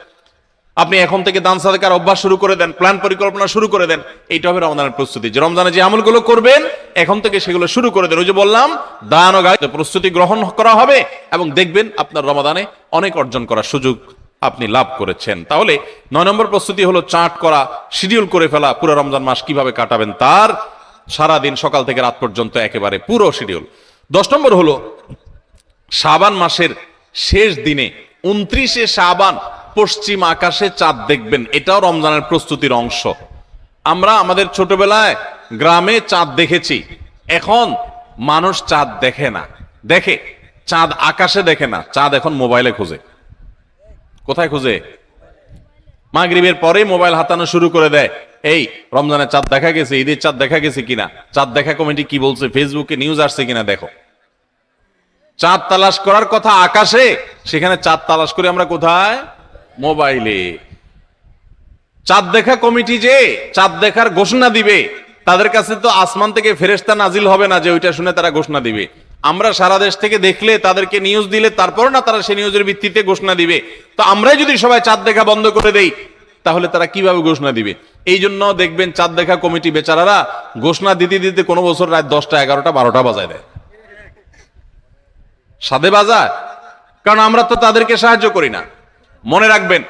আপনি এখন থেকে দান সাদাকার অভ্যাস শুরু করে দেন, প্ল্যান পরিকল্পনা শুরু করে দেন। এইটা হবে রমজানের প্রস্তুতি, যে রমজানে যে আমলগুলো করবেন এখন থেকে সেগুলো শুরু করে দেন। ওই যে বললাম দান ও গায়ে প্রস্তুতি গ্রহণ করা হবে এবং দেখবেন আপনার রমাদানে অনেক অর্জন করার সুযোগ আপনি লাভ করেছেন। তাহলে 9 নম্বর প্রস্তুতি হলো চার্ট করা, শিডিউল করে ফেলা, পুরো রমজান মাস কিভাবে কাটাবেন তার সারাদিন সকাল থেকে রাত পর্যন্ত একেবারে পুরো শিডিউল। 10 নম্বর হলো শাবান মাসের শেষ দিনে 29শে শাবান পশ্চিম আকাশে চাঁদ দেখবেন, এটাও রমজানের প্রস্তুতির অংশ। আমরা আমাদের ছোটবেলায় গ্রামে চাঁদ দেখেছি, এখন মানুষ চাঁদ দেখে না, দেখে চাঁদ আকাশে দেখে না, চাঁদ এখন মোবাইলে খোঁজে। কোথায় খুঁজে? মাগরিবের পরে মোবাইল হাতানো শুরু করে দেয়, এই রমজানের চাঁদ দেখা গেছে, ঈদের চাঁদ দেখা গেছে কিনা, চাঁদ দেখা কমিটি কি বলছে, ফেসবুকে নিউজ আসছে কিনা দেখো। চাঁদ তালাশ করার কথা আকাশে, সেখানে চাঁদ তালাশ করে আমরা কোথায়? মোবাইলে। চাঁদ দেখা কমিটি যে চাঁদ দেখার ঘোষণা দিবে, তাদের কাছে তো আসমান থেকে ফেরেশতা নাজিল হবে না যে ওইটা শুনে তারা ঘোষণা দিবে। আমরা সারা দেশ থেকে দেখলে, তাদেরকে নিউজ দিলে, তারপর না তারা সেই নিউজের ভিত্তিতে ঘোষণা দিবে। তো আমরাই যদি সবাই চাঁদ দেখা বন্ধ করে দেই, তাহলে তারা কিভাবে ঘোষণা দিবে? এই জন্য দেখবেন চাঁদ দেখা কমিটি বেচারারা ঘোষণা দিতে দিতে কোনো বছর রাত 10টা, 11টা, 12টা বাজায় দেয়। সাধে বাজায়, কারণ আমরা তো তাদেরকে সাহায্য করি না। মনে রাখবেন,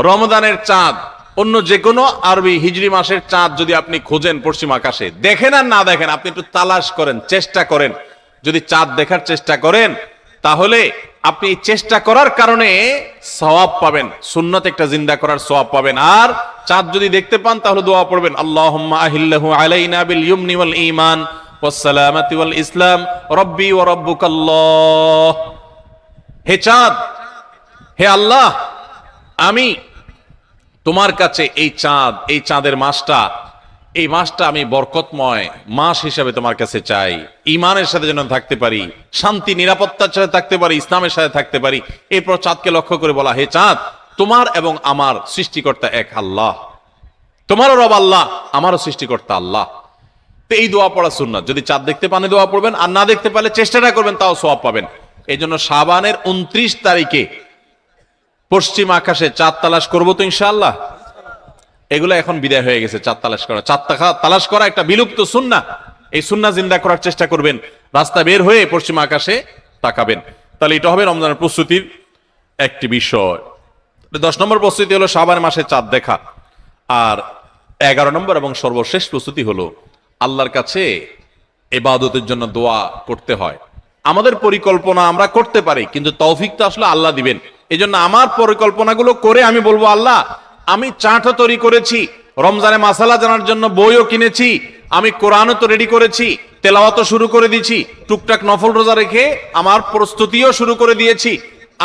রমজানের চাঁদ অন্য যে কোনো আরবি হিজরি মাসের চাঁদ যদি আপনি খোঁজেন পশ্চিম আকাশে, দেখেন আর না দেখেন, আপনি একটু তালাশ করেন, চেষ্টা করেন। যদি চাঁদ দেখার চেষ্টা করেন, তাহলে আপনি চেষ্টা করার কারণে সওয়াব পাবেন, সুন্নাত একটা জিন্দা করার সওয়াব পাবেন। আর চাঁদ যদি দেখতে পান, তাহলে দোয়া পড়বেন, আল্লাহুম্মা আহিল্লাহু আলাইনা বিল ইয়ুমনি ওয়াল ঈমান ওয়াস সালামাতি ওয়াল ইসলাম রব্বি ওয়া রাব্বুকাল্লাহ। হে চাঁদ, হে আল্লাহ, আমি তোমার কাছে এই চাঁদ, এই চাঁদের মাসটা, এই মাসটা আমি বরকতময় মাস হিসাবে তোমার কাছে চাই। ঈমানের সাথে যেন থাকতে পারি, শান্তি নিরাপত্তার সাথে থাকতে পারি, ইসলামের সাথে থাকতে পারি। এরপর চাঁদকে লক্ষ্য করে বলা, হে চাঁদ, তোমার এবং আমার সৃষ্টিকর্তা এক আল্লাহ, তোমারও রব আল্লাহ, আমারও সৃষ্টিকর্তা আল্লাহ। তো এই দোয়া পড়া সুন্নাত। যদি চাঁদ দেখতে পান দোয়া পড়বেন, আর না দেখতে পারলে চেষ্টাটা করবেন, তাও সওয়াব পাবেন। এই জন্য শাবানের 29 তারিখে পশ্চিম আকাশে চাঁদ তালাশ করবো তো ইনশাআল্লাহ। এগুলো এখন বিদায় হয়ে গেছে, চাঁদ তালাশ করা। চাঁদ তালাশ করা একটা বিলুপ্ত সুন্নাহ। এই সুন্নাহ জিন্দা করার চেষ্টা করবেন, রাস্তা বের হয়ে পশ্চিম আকাশে তাকাবেন। তাহলে এটা হবে রমজানের প্রস্তুতির একটি বিষয়। 10 নম্বর প্রস্তুতি হলো শাবান মাসে চাঁদ দেখা। আর 11 নম্বর এবং সর্বশেষ প্রস্তুতি হলো আল্লাহর কাছে ইবাদতের জন্য দোয়া করতে হয়। আমাদের পরিকল্পনা আমরা করতে পারি, কিন্তু তৌফিক তো আসলে আল্লাহ দিবেন। এই জন্য আমার পরিকল্পনাগুলো করে আমি বলবো, আল্লাহ, আমি চাটও তৈরি করেছি, রমজানে মাসালা জানার জন্য বইও কিনেছি, আমি কোরআনও তো রেডি করেছি, তেলাওয়াতও শুরু করে দিয়েছি, টুকটাক নফল রোজা রেখে আমার প্রস্তুতিও শুরু করে দিয়েছি।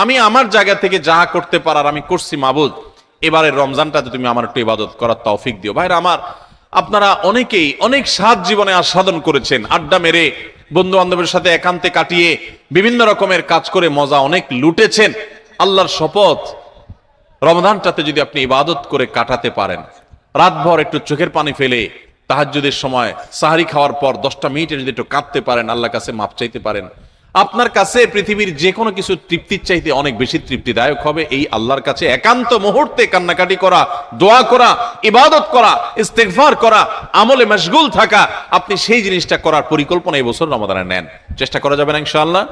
আমি আমার জায়গা থেকে যা করতে পারার আমি করছি। মাবুদ, এবারের রমজানটাতে তুমি আমার একটু ইবাদত করার তৌফিক দিও। ভাইরা আমার, আপনারা অনেকেই অনেক স্বাদ জীবনে আস্বাদন করেছেন, আড্ডা মেরে বন্ধু বান্ধবের সাথে একান্তে কাটিয়ে বিভিন্ন রকমের কাজ করে মজা অনেক লুটেছেন। আল্লাহর শপথ, রমজানটাতে যদি আপনি ইবাদত করে কাটাতে পারেন, রাতভর একটু চোখের পানি ফেলে তাহাজ্জুদের সময় সাহারি খাওয়ার পর 10টা মিনিটে যদি একটু কাঁদতে পারেন, আল্লাহর কাছে মাপ চাইতে পারেন, আপনার কাছে পৃথিবীর যে কোনো কিছু তৃপ্তির চাইতে অনেক বেশি তৃপ্তিদায়ক হবে এই আল্লাহর কাছে একান্ত মুহূর্তে কান্নাকাটি করা, দোয়া করা, ইবাদত করা, ইস্তেগফার করা, আমলে মশগুল থাকা। আপনি সেই জিনিসটা করার পরিকল্পনা এই বছর রমাদানে নেন। চেষ্টা করা যাবে না ইনশাআল্লাহ?